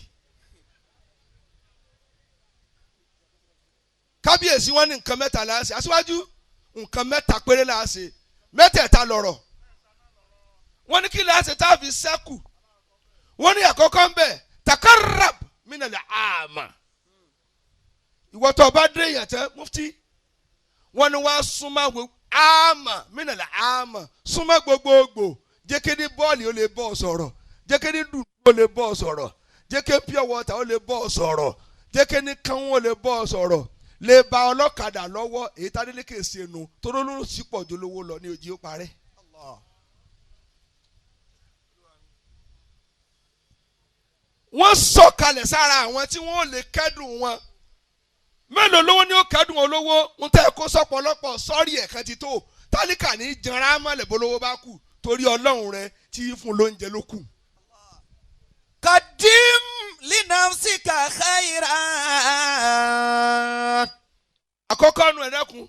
Speaker 1: kábíyèsí wọn ní nǹkan mẹ́ta la ṣe aṣíwájú nǹkan mẹ́ta péré la ṣe mẹ́tẹ̀ẹ̀ta lọ̀rọ̀ wọ́n ní kí la ṣe tá a fi ṣẹ́kù wọ́n ní àkọ́kọ́ ń bẹ̀ takarab minal ama ìwọ tó bá dé èèyàn tẹ mufti wọ́n ní wàá súnmọ́ ama minal ama súnmọ́ gbogbogbò jẹ́kẹ́ni bọ́ọ̀lì ó lè bọ́ ọ sọ̀rọ̀ jẹ́kẹ́ni dùn ó lè bọ́ ọ sọ̀rọ̀ jẹ́kẹ́ pure water ó lè bọ́ ọ sọ̀rọ̀ jẹ́kẹ́ni kánwó ó lè bọ́ ọ sọ̀rọ̀ lè ba ọlọ́kadà lọ́wọ́ èyí tádélékè ṣe nu toró ló sì pọ̀ jù lówó lọ ní òjì ó parẹ́. wọ́n sọ̀kalẹ̀ sára àwọn tí wọ́n lè kẹ́dùn wọn mélòó lówó ni ó kẹ́dùn olówó ń tẹ́ kó sọ́pọ̀lọpọ̀ sọ́ọ̀rì ẹ̀kan ti tó tálíkà ní janra mọ́lẹ̀ bólówó bá kù torí ọlọ́run rẹ tí fún lóúnjẹ ló kù.
Speaker 10: قدم لنفسك خيرا.
Speaker 1: àkọ́kọ́ nu ẹ̀dẹ́kun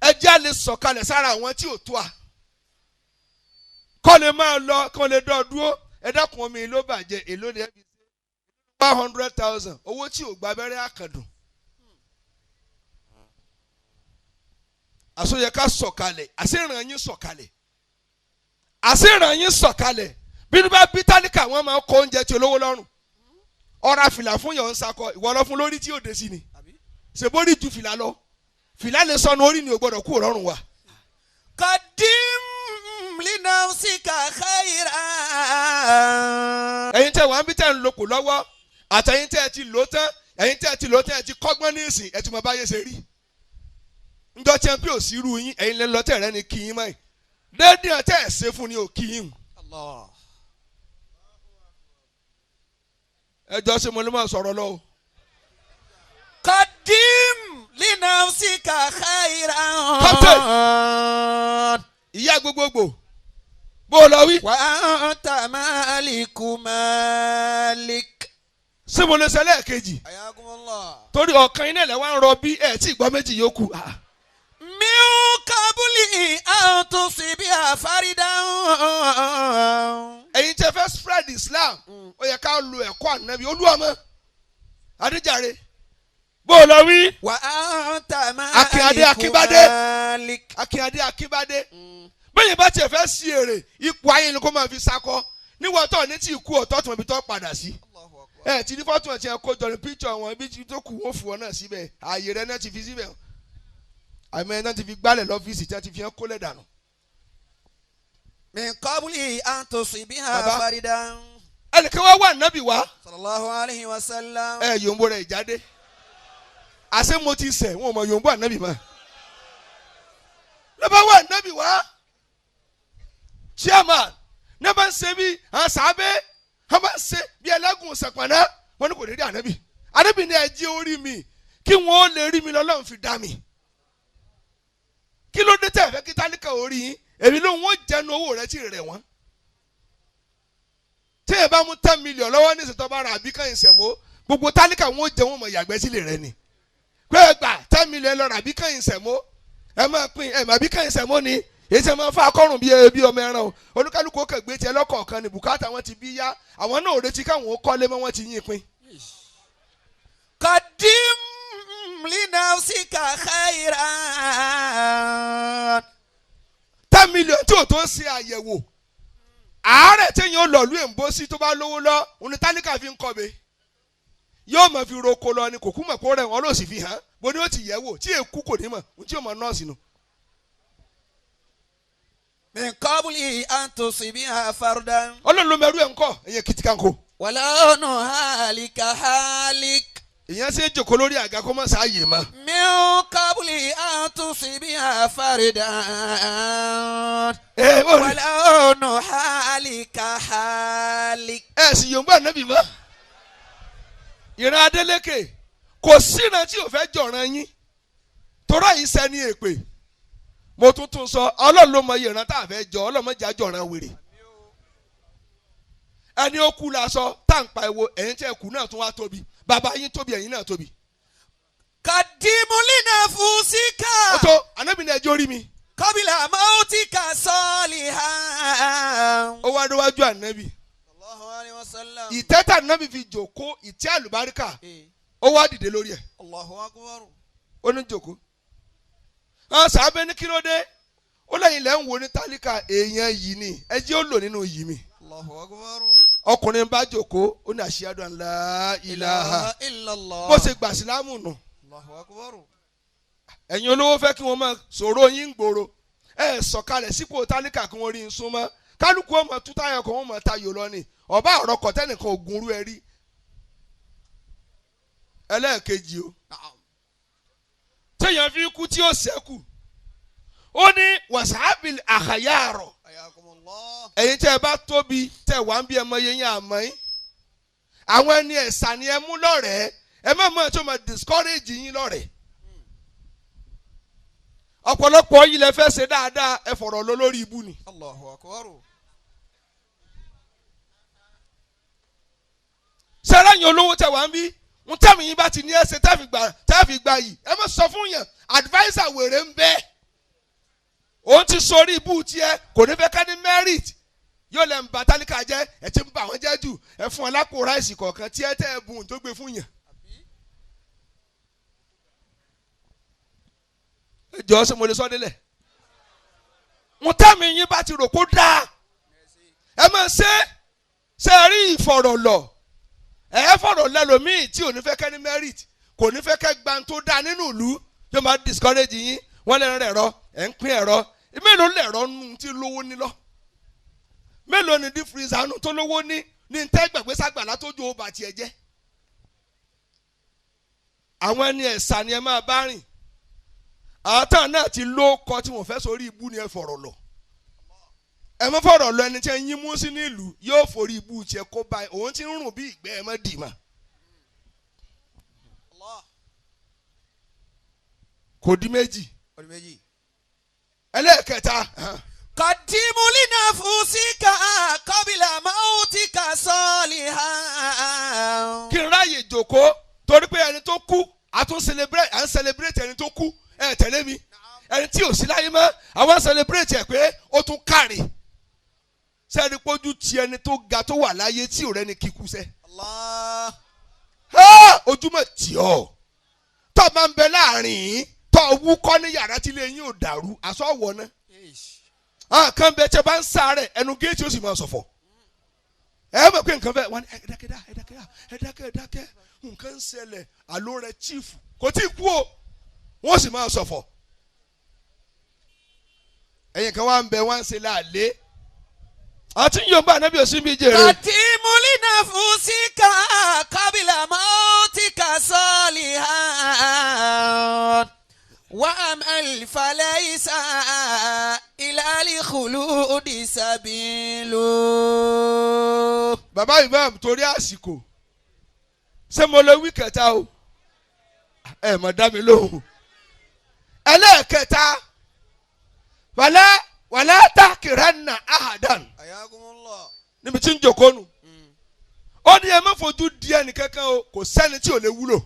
Speaker 1: ẹjẹ́ lè sọ̀kalẹ̀ sára àwọn tí ò tó a kọ́ lè máa lọ kọ́ lè dọ́ dúró ẹ̀dẹ́kun omi ló bàjẹ́ èló ni ẹbí ṣe 100,000 owó tí ò gba abẹ́rẹ́ àkàndùn. àsọyẹ ká sọ̀kalẹ̀ àṣìràn yín sọ̀kalẹ̀ àṣìràn yín sọ̀kalẹ̀ bí ní bá bí tálíkà wọn máa kó oúnjẹ tí olówó lọ́rùn ọ̀rá fìlà fún yọ̀ ń sakọ ìwọ lọ fún lórí tí yóò dé sí ni ṣèbórí ju fìlà lọ fìlà lè sọnù orí ni ò gbọdọ̀ kú ọ̀rọ̀rùn wa.
Speaker 10: قدم لنفسك خيرا.
Speaker 1: ẹ̀yin tẹ́ wàá bí tẹ́ ń lò kò lọ́wọ́ àtẹ̀yin tẹ́ ẹ ti lò tán ẹ̀yin tẹ́ ẹ ti lò tán ẹ ti kọ́gbọ́n ní ìsìn ẹ ti mọ báyé ṣe rí. ńjọ́ tí ẹ ń pè ò sí irú yín ẹ̀yin lẹ́nu lọ́tẹ̀ rẹ ni kí yín mọ́ ẹ̀ déédéé ẹ̀ tẹ́ ẹ̀ ṣe fún ni ò kí yín. ẹ jọ ṣe mo lè máa sọ̀rọ̀ lọ o.
Speaker 10: قدم لنفسك خيرا.
Speaker 1: ìyá gbogbogbò bó o lọ wí.
Speaker 10: وأنت مالك مالك.
Speaker 1: ṣé mo lè ṣẹlẹ̀ kejì.
Speaker 10: حياكم الله.
Speaker 1: torí ọ̀kan iná ilẹ̀ wa ń rọ bí ẹ̀ tí ìgbọ́ méjì yòókù.
Speaker 10: من قبل أن تصيبها فردا.
Speaker 1: ẹ̀yin tẹ́ fẹ́ spread Islam ó yẹ ká lo ẹ̀kọ́ ànábì olúwàmọ́ adéjàre bó o lọ wí.
Speaker 10: وأنت
Speaker 1: Akínyadé
Speaker 10: مالك
Speaker 1: Akínbádé
Speaker 10: مالك.
Speaker 1: Akínyadé Akínbádé bẹ́ẹ̀ bá tiẹ̀ fẹ́ sí èrè ipò ayé ni kó máa fi sakọ níwọ̀n tó ní tí ikú ọ̀tọ̀ tó ibi tó padà sí. ẹ ti ní fọ́tò ẹ̀ tí ẹ kó jọ ní píkṣọ̀ wọn ibi tó kù wọ́n fún ọ náà síbẹ̀ ààyè rẹ náà ti fi síbẹ̀ àmọ́ ẹ náà ti fi gbálẹ̀ lọ́fíìsì tí wọ́n ti fi ẹ́ kólẹ̀ dànù.
Speaker 10: من قبل أن تصيبها
Speaker 1: Baba.
Speaker 10: فردا.
Speaker 1: ẹnìkan wá wà nábì wá
Speaker 10: صلى الله عليه وسلم.
Speaker 1: ẹ yòǹbó rẹ̀ ìjáde àṣé mo ti sẹ̀ wọn ò mọ yòǹbó ànábì mọ́ lọ́ba wà nábì wá chairman ní bá ń ṣe bí àwọn sàábẹ́ wọ́n bá ń ṣe bí ẹlẹ́gùn sẹ̀pọ̀nà wọn ni kò ní rí ànábì ànábì ní ẹjí orí mi kí wọ́n lè rí mi lọ́lọ́run fi dá mi kí ló dé tẹ̀ fẹ́ kí tálíkà orí yín èmi ló ń wọ́n jẹnu owó rẹ tí rẹ̀ wọ́n tí ẹ bá mú 10 million lọ́wọ́ ní ìṣètò bá ra àbí kan ìṣẹ̀mó gbogbo tálíkà wọn ó jẹ wọn mọ̀ yàgbẹ́ sílẹ̀ rẹ ni pé ẹ gbà 10 million lọ́ra àbí kan ìṣẹ̀mó ẹ máa pín ẹ mà bí kan ìṣẹ̀mó ni èyí tí ẹ máa fa akọ́rùn bí ọmọ ẹran o olúkálùkù ó kẹ̀gbé tiẹ̀ lọ́kọ̀ọ̀kan ni bùkátà wọn ti bí yá àwọn náà ò retí káwọn ó kọ́lé mọ́ wọn ti yín pín.
Speaker 10: قدم لنفسك خيرا.
Speaker 1: 10 million tí ò tó ń ṣe àyẹ̀wò àárẹ̀ téèyàn lọ lú èǹbó sí tó bá lówó lọ òní tálíkà fi ń kọ́be yóò máa fi roko lọ ni kò kú mọ̀ kó rẹ̀ wọ́n ló sì fi hàn bó ni ó ti yẹ̀ wò tí èkú kò ní mọ̀ ohun tí yóò mọ nọ́ọ̀sì nù.
Speaker 10: من قبل أن تصيبها فردا.
Speaker 1: ọlọ́run ló mẹ́rú ẹ̀ ń kọ́ ẹ̀yẹ kìtìkanko.
Speaker 10: ولون حالك حالك.
Speaker 1: ìyẹn ṣe é jòkó lórí àga kó má sáàyè mọ́.
Speaker 10: من قبل أن تصيبها فردا. ولون حالك حالك.
Speaker 1: ẹ sì yòǹgbà nábì mọ́. ìran Adélékè kò síran tí ò fẹ́ jọ̀ràn yín torá yìí sẹ́ni èpè mo tún sọ ọlọ́run ló mọ iye ìran tá a fẹ́ jọ ọlọ́run mọ̀jà jọ̀ràn wèrè ẹni ó kú la sọ tá à ń pa ewo ẹ̀yin tẹ́ kú náà tún wá tóbi bàbá yín tóbi ẹ̀yin náà tóbi.
Speaker 10: قدم لنفسك.
Speaker 1: ó tó ànábì ní ẹjọ́ rí mi.
Speaker 10: قبل موتك صالحا.
Speaker 1: ó wá níwájú ànábì.
Speaker 10: الله عليه وسلم.
Speaker 1: ìtẹ́ tá ànábì fi jòkó ìtẹ́ àlùbáríkà ó wá dìde lórí ẹ̀.
Speaker 10: الله أكبر.
Speaker 1: ó ní jòkó. àwọn sàábẹ́ ní kí ló dé ó lẹ́yìn lẹ́ ń wo ní tálíkà èèyàn yìí ni ẹ jẹ́ ó lò nínú yìí mi.
Speaker 10: الله أكبر.
Speaker 1: ọkùnrin bá jòkó ó ní ashhadu an la ilaha
Speaker 10: illallah.
Speaker 1: bó ṣe gbà sílámù nù.
Speaker 10: Allahu akbar.
Speaker 1: ẹ̀yin olówó fẹ́ kí wọ́n máa sọ̀rọ̀ yín gbòòrò ẹ sọ̀kalẹ̀ sípò tálíkà kí wọ́n rí i súnmọ́ kálukú ọmọ tútàyọ̀ kan wọ́n mọ̀ tayò lọ ni ọba ọ̀rọ̀ kọ̀tẹ́nìkan ògùn rú ẹ rí. ẹlẹ́ẹ̀kejì o téèyàn fi kú tí ó ṣẹ́kù ó ní wàsáàbìlì àkàyàrọ̀ ẹ̀yin tẹ́ ẹ bá tóbi tẹ́ wà ń bí ẹmọ yẹn àmọ́ yín àwọn ẹni ẹ̀sà ni ẹ mú lọ́rẹ̀ẹ́ ẹ má mọ̀ tó máa discourage yín lọ́rẹ̀ẹ́. ọ̀pọ̀lọpọ̀ yìí lẹ fẹ́ ṣe dáadáa ẹ fọ̀rọ̀ lọ lórí ibú ni.
Speaker 10: Allahu akbar.
Speaker 1: sẹ́rẹ̀yìn olówó tẹ̀ wá ń bí ń tẹ̀mí yín bá ti ní ẹsẹ̀ tẹ́ẹ̀fì gba yìí ẹ má sọ fún yàn adviser wèrè ń bẹ́ẹ̀. òun ti sori ibú tiẹ̀ kò ní fẹ́ ká ní merit yóò lẹ́ ń ba tálíkà jẹ́ ẹ ti ń bà wọ́n jẹ́ jù ẹ fún ọ lápò ráìsì kọ̀ọ̀kan tí ẹ tẹ́ ẹ bùn tó gbé fún yàn. ẹ jọ ṣe mo lè sọ délẹ̀ mo tẹ́mi yín bá ti rò kó dáa ẹ máa ṣe rí ìfọ̀rọ̀lọ̀ ẹ fọ̀rọ̀ lẹ́lòmíì tí ò ní fẹ́ kẹ́ ní merit kò ní fẹ́ kẹ́ gba tó dáa nínú ìlú yóò máa discourage yín wọ́n lè rẹ̀ ẹ̀rọ ẹ̀ ń pín ẹ̀rọ mélòó lẹ̀rọ nù tí lówó ní lọ mélòó ni deep freezer nù tó lówó ní tẹ́ gbàgbé sàgbàlá tó jó ọba tiẹ̀ jẹ́. àwọn ẹni ẹ̀sà ni ẹ máa bá rìn àtàn náà ti ló kọ tí wọ́n fẹ́ sórí ibú ni ẹ fọ̀rọ̀ lọ ẹ má fọ̀rọ̀ lọ ẹni tí ẹ yín mú sí nílùú yóò forí ibú tiẹ̀ kó báyìí òun ti ń rùn bí ìgbẹ́ ẹ má dì mà kò di méjì ẹlẹ́ẹ̀kẹta.
Speaker 10: قدم لنفسك قبل موتك صالحا.
Speaker 1: kí n ráyè jòkó torí pé ẹni tó kú à ń celebrate ẹni tó kú ẹ tẹ̀lé mi ẹni tí ò sí láyé mọ́ àwọn celebrate ẹ pé ó tún kárì sẹ́ni pójú ti ẹni tó ga tó wà láyé tí ò rẹ́ni kíkú sẹ́. ojúmọ̀ tí ọ́ tó máa ń bẹ láàrin tó wúkọ́ ní yàrá tí ilé yín ò dàrú àsọ̀wọ̀ náà. kan bẹ tẹ bá ń sáré ẹnu géètì ó sì máa sọ̀fọ̀ ẹ mọ̀ pé nǹkan bẹ́ẹ̀ wọ́n ní ẹ̀dákẹ́ nǹkan ń ṣẹlẹ̀ àló rẹ̀ chief kò tí ì kú o wọ́n sì máa sọ̀fọ̀ ẹ̀yìn kan wá ń bẹ wọ́n ń ṣe láàlé àti yorùbá anábì òsín bíi jèrè.
Speaker 10: قدم لنفسك قبل موتك صالحا وأمل فليس إلى الخلود سبيل.
Speaker 1: bàbá imam torí àsìkò ṣé mo lè wí kẹta o ẹ mọ̀ dá mi lóhùn ẹlẹ́ẹ̀kẹta wàlá takiranna ahadan níbi tí ń jòkó nù ó ní ẹ má fojú di ẹnì kankan o kò sẹ́ni tí ò lè wúlò.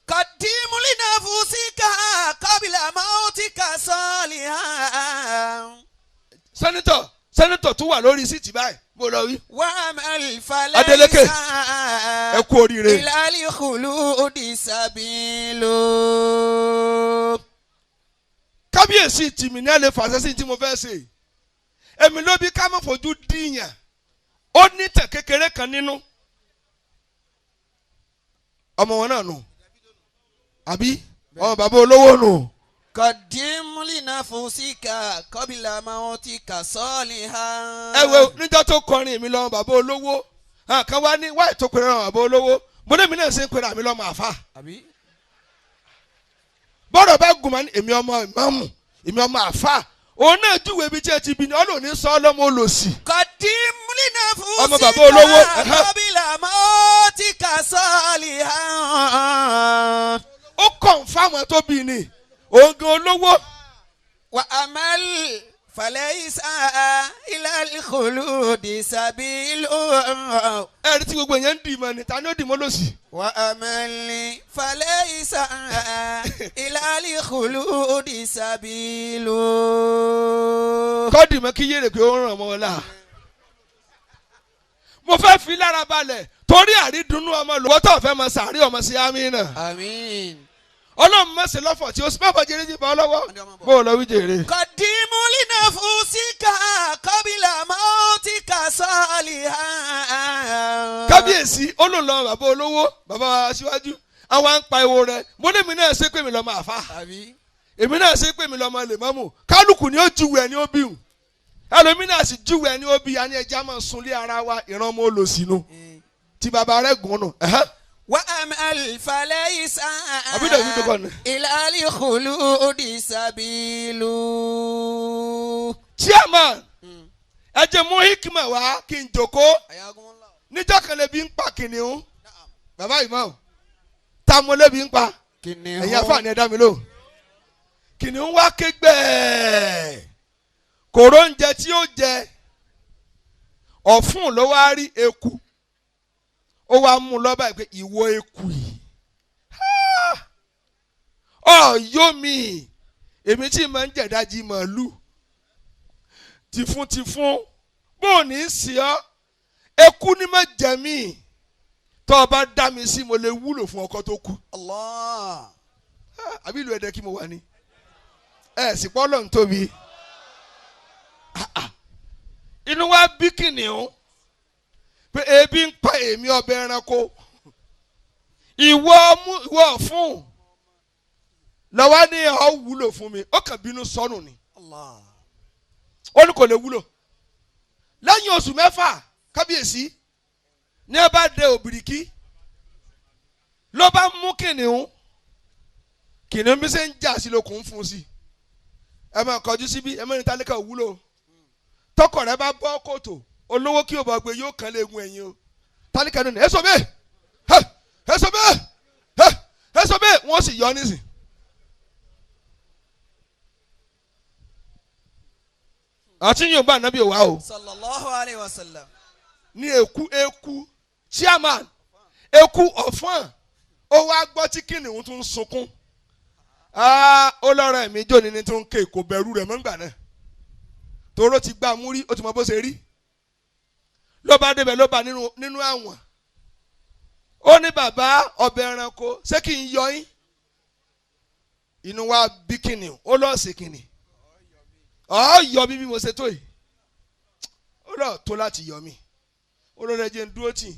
Speaker 10: قدم لنفسك قبل موتك صالحا.
Speaker 1: sẹ́nitọ̀ tó wà lórí síìtì báyìí bó lọ wí.
Speaker 10: وأمل
Speaker 1: Adeleke
Speaker 10: فليس
Speaker 1: ẹ kú oríire.
Speaker 10: إلى الخلود سبيل.
Speaker 1: kábíyèsí tìmí ní ẹ lè fàṣẹ sí tí mo fẹ́ ṣe èmi ló bí ká má fojú díyàn ó ní tẹ̀ kékeré kan nínú ọmọ wọn náà nù àbí ọmọ bàbá olówó nù.
Speaker 10: قدم لنفسك قبل موتك صالحا.
Speaker 1: ẹ wo níjọ́ tó kọrin mi lọ́mọ bàbá olówó kan wá ní wáyé tó pèrè ọmọ bàbá olówó mo ní mi náà ṣe ń pèrè àmì lọ́mọ àfa. bọ́dọ̀ bá gùn mọ́ ní èmi ọmọ ìmáàmù èmi ọmọ àfa òun náà júwèé bí tí ẹ ti bí ni ọlọ́ọ̀ni sọ ọ́ lọ́mọ olòṣì.
Speaker 10: قدم لنفسك
Speaker 1: ọmọ bàbá olówó.
Speaker 10: قبل موتك صالحا.
Speaker 1: ó kàn fáwọn tó bí ni oògùn olówó.
Speaker 10: وأمل فليس إلى الخلود سبيل.
Speaker 1: ẹ̀rí tí gbogbo èèyàn ń dì mọ́ ni ta ni ó dì mọ́ lòsì.
Speaker 10: وأمل فليس إلى الخلود سبيل.
Speaker 1: kọ́ọ̀dì mọ́ kí yéèrè pé ó ràn mọ́ ọ́lá. mo fẹ́ fi lára balẹ̀ torí àrídùnnú ọmọ lọ́wọ́ tó fẹ́ mọ sàárì ọmọ sí amínà.
Speaker 10: àmín.
Speaker 1: ọlọ́run má ṣe lọ́fọ̀ tí o sì má bọ̀ jẹ́rẹ́ jìbọn lọ́wọ́ bó o lọ wí jèrè.
Speaker 10: قدم لنفسك قبل موتك صالحا.
Speaker 1: kábíyèsí olùlọ bàbá olówó bàbá aṣíwájú àwọn à ń pa ewo rẹ mo ní èmi náà ṣe pé mi lọ́mọ àfa èmi náà ṣe pé mi lọ́mọ lèmọ́mù kálukú ni ó júwèé ẹni ó bí hùn ẹlòmí náà sì júwèé ẹni ó bí ya ní ẹja máa sunlé ara wa ìran ọmọ olòṣìnú tí bàbá rẹ gùn nù.
Speaker 10: وأمل فليس
Speaker 1: أبدا يدقون.
Speaker 10: إلى الخلود سبيل.
Speaker 1: chairman ẹ jẹ́ mú hikima wá kí n jòkó níjọ́ kan lè bí ń pa kìnìún bàbá ìmọ̀ tá mo lè bí ń pa ẹ̀yin àfààní ẹ̀dá mi lò kìnìún wá kégbẹ́ kòró oúnjẹ tí ó jẹ ọ̀fun ló wá rí eku ó wá mú lọ́ba pé ìwọ eku yìí ọ̀yọ́ mi èmi tí mo ń jẹ̀dájì màálù tìfún bó ní í sí ọ eku ní má jẹ mí tó o bá dá mi sí mo lè wúlò fún ọkọ tó kú.
Speaker 10: Allah.
Speaker 1: Àbí ìlú ẹ̀dẹ́ kí mo wà ní sì pọ́lọ̀ ń tóbi inú wa bí kìnìún pé ebi ń pa èmi ọbẹ̀ ẹranko ìwọ fún lọ́wọ́ ní ọ̀ wúlò fún mi ó kàn bínú sọnù ni ó ní kò lè wúlò lẹ́yìn oṣù mẹ́fà kábíyèsí ní ẹ bá dé òbìrìkì ló bá mú kìnìún bí ṣe ń jà sí lókun fún sí ẹ máa kọjú síbí ẹ máa ní tálíkà wúlò tọkọ rẹ bá bọ́ kòtò olówó kí o bá gbé yóò kàn léegun ẹ̀yìn o tálíkà nínú ẹ sọ bẹ́ẹ̀ wọ́n sì yọ nísìn. àti yóò bá ànábì òwá o.
Speaker 10: sallallahu alayhi wa sallam.
Speaker 1: ní eku chairman eku ọ̀fọ̀n ó wá gbọ́ tí kìnìún tún sunkún ó lọ́rọ̀ ẹ̀mí jóni ní tó ń ké kò bẹ̀rù rẹ̀ mọ́ngbà náà toró ti gbá mú rí ó ti mọ bó ṣe rí ló bá débẹ̀ ló bá nínú àwọn ó ní bàbá ọbẹ̀ ẹranko ṣé kí n yọ yín inú wa bí kìnìún ó lọ́ọ̀ sí kìnìún yọ mí bí mo ṣe tó yìí ó lọ́ọ̀ tó láti yọ mí ó lọ́ọ̀ rẹ̀ jẹ́ ń dúró tì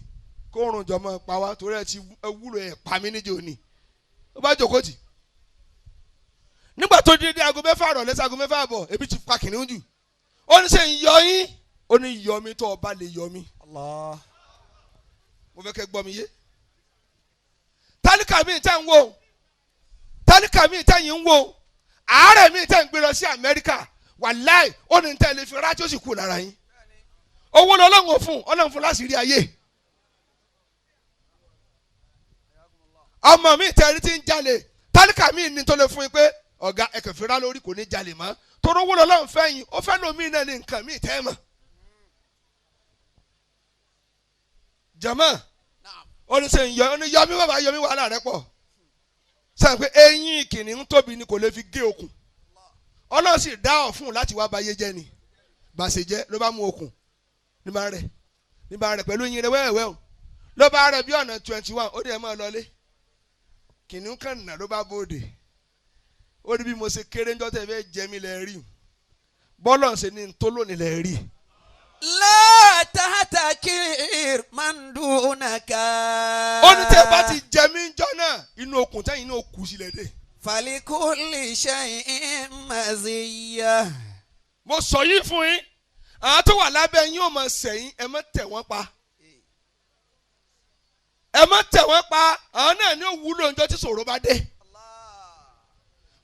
Speaker 1: kó oorun jọmọ pa wá torí ẹ ti wúlò ẹ̀ pa mí níjẹ́ òní ó bá jókòó tì nígbà tó dédé aago mẹ́fà rọ̀ lẹ́sẹ̀ aago mẹ́fà bọ̀ ebi ti pa kìnìún jù ó ní ṣe ń yọ yín ó ní yọ mí tó o bá lè yọ mí. Allah. Mo fẹ́ kẹ́ gbọ́ mi yé tálíkà mi tẹ́ ń wò tálíkà mi tẹ́ yín ń wò àárẹ̀ mi tẹ́ ń gbé lọ sí Amẹ́ríkà wàláì ó ní tẹ́ lè fi rájò sì kú lára yín owó ni Ọlọ́run fún láti rí ayé ọmọ mi tẹ́rí tí ń jalè tálíkà mi ní tó lè fún yín pé ọ̀gá ẹ̀kẹ́ fira lórí kò ní jalè mọ́ torí owó lọ́lọ́run fẹ́ yín ó fẹ́ lómi náà ní nǹkan mi tẹ́ mọ̀ jama ó ní sẹ́yìn yọ mí bàbá yọ mí wàhálà rẹ pọ̀ sàn pé eyín kìnìún tóbi ni kò lè fi gé okùn Ọlọ́run sì dá ọ̀fun láti wá bayé jẹ́ ni bàṣẹ jẹ́ ló bá mú okùn ní bá rẹ̀ pẹ̀lú eyín rẹ̀ wẹ́wẹ́ o ló bá rẹ̀ bí ọ̀nà 21 ó dẹ̀ máa lọlé kìnìún kan nà ló bá bóde ó ní bí mo ṣe kéré ńjọ́ tẹ̀ fẹ́ jẹ́ mi lẹ́ rí bọ́lọ̀ ṣe ní ntólónì lẹ́ rí.
Speaker 10: La tahtakir man dunaka.
Speaker 1: ó ní tẹ́ bá ti jẹ mí ńjọ́ náà inú okùn tẹ́yìn inú okùn sílẹ̀ dé.
Speaker 10: Falikulli shay'in maziyya.
Speaker 1: mo sọ yìí fún yín àwọn tó wà lábẹ́ yín ò mọ̀ sẹ́yìn ẹ má tẹ̀ wọ́n pa àwọn náà ní òwúlò ńjọ́ tí ṣòro bá dé.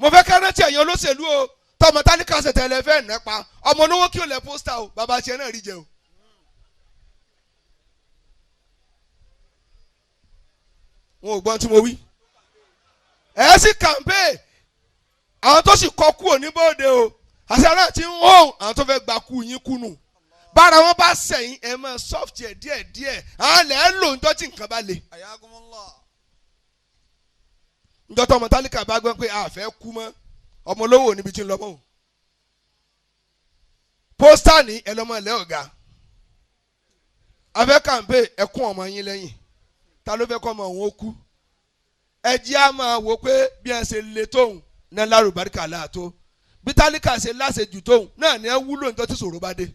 Speaker 1: mo fẹ́ ká rántí ẹ̀yin olóṣèlú o tọmọ tálíkà ṣe tẹ̀lé fẹ́ nà pa ọmọ olówó kí o lẹ̀ pósítà o bàbá tiẹ̀ náà rí jẹ o. wọn ò gbọ́n tí mo wí. ẹ sì kàmpé àwọn tó sì kọ kú òní bóde o àṣà náà ti ń hàn àwọn tó fẹ́ gba kú yín kúnnù bára wọn bá sẹ̀yìn ẹ máa soft ẹ̀ díẹ̀ àwọn lẹ̀ ń lò ń tọ́jú nǹkan bá le. njọ́ tó ọmọ tálíkà bá gbọ́ pé a fẹ́ kú mọ́ ọmọ olówó níbi tí ń lọ mọ́ o pósítà ní ẹlọ́mọ ilẹ̀ ọ̀gá afẹ́ kàmpé ẹkún ọmọ yín lẹ́yìn ta ló fẹ́ kọ́ ọmọ òun ó kú ẹjẹ́ á máa wò pé bí ẹ ṣe le tóun náà lárúbáríkà láàtó bí tálíkà ṣe láṣejù tóun náà ní ẹ wúlò nítorí tí ṣòro bá dé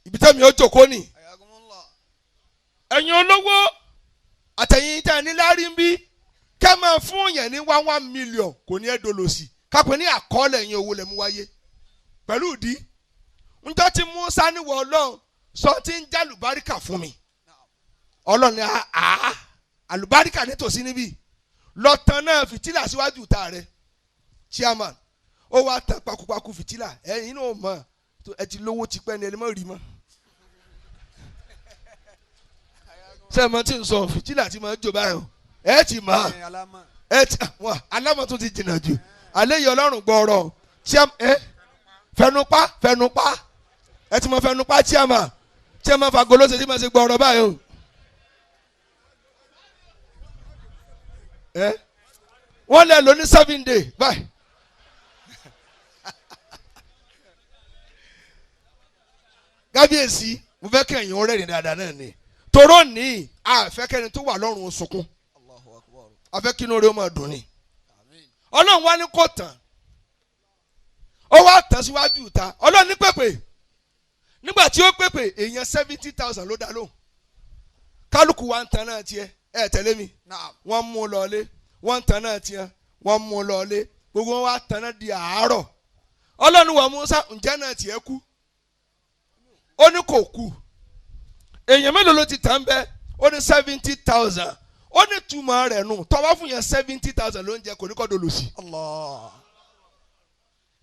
Speaker 1: ibi tẹ́mi ó jókòó nì ẹ̀yin olówó àtẹ̀yìn tẹ́ ẹ ní lárí ń bí kẹ́ máa fún yẹn ní 1 million kò ní ẹ́ dolòsì kápẹ́ ní àkọọ́lẹ̀ yẹn owó lẹ́mú wáyé pẹ̀lú ìdí njọ́ tí Musa níwọ̀ Ọlọ́run sọ tí ń já àlùbáríkà fún mi Ọlọ́run ní àlùbáríkà nítòsí níbí lọ́tàn náà fìtílà síwájú ìta rẹ̀ chairman ó wá tàn pakúpakú fìtílà ẹ̀yin náà mọ̀ ẹ ti lówó tipẹ́ ni ẹni mọ̀ rí mọ́ sẹ́ẹ̀mọ́ tí ń sọ fìtílà tí máa ń jò báyìí ẹ ti mọ̀ ẹ ti wọ́n alámọ̀ tó ti jìnnà jù alẹ́ yìí ọlọ́run gbọ́ọ̀rọ̀ fẹnupá ẹ ti mọ fẹnupá chiama fagolóṣe tí ma ṣe gbọ́ọ̀rọ̀ báyìí o wọ́n lẹ̀ lóní 7 day báyìí. kábíyèsí mo fẹ́ kẹ́yìn ọ̀rẹ́ rìn dáadáa náà ni toró ní àfẹ́kẹ́ni tó wà lọ́rùn sunkún àfẹ́kínú rẹ̀ ó máa dùn ni ọlọ́run wá ní kò tán ó wá tán síwájú ìta ọlọ́run ní pèpè nígbà tí ó pèpè èèyàn 70,000 ló dá lóhùn kálukú wa ń tan náà tiẹ̀ ẹ tẹ̀lé mi wọ́n mú un lọ́ọ́lé wọ́n ń tan náà tiẹ̀ wọ́n mú un lọ́ọ́lé gbogbo wọn wá tan náà di àárọ̀ ọlọ́run wà Mùsá ǹjẹ́ náà tiẹ̀ kú ó ní kò kú èèyàn mélòó ló ti tàn bẹ́ẹ̀ ó ní 70,000 ó ní túmọ̀ rẹ̀ nù tọ́wọ́ fún yẹn 70,000 ló ń jẹ kò ní kọ́ dolo sí.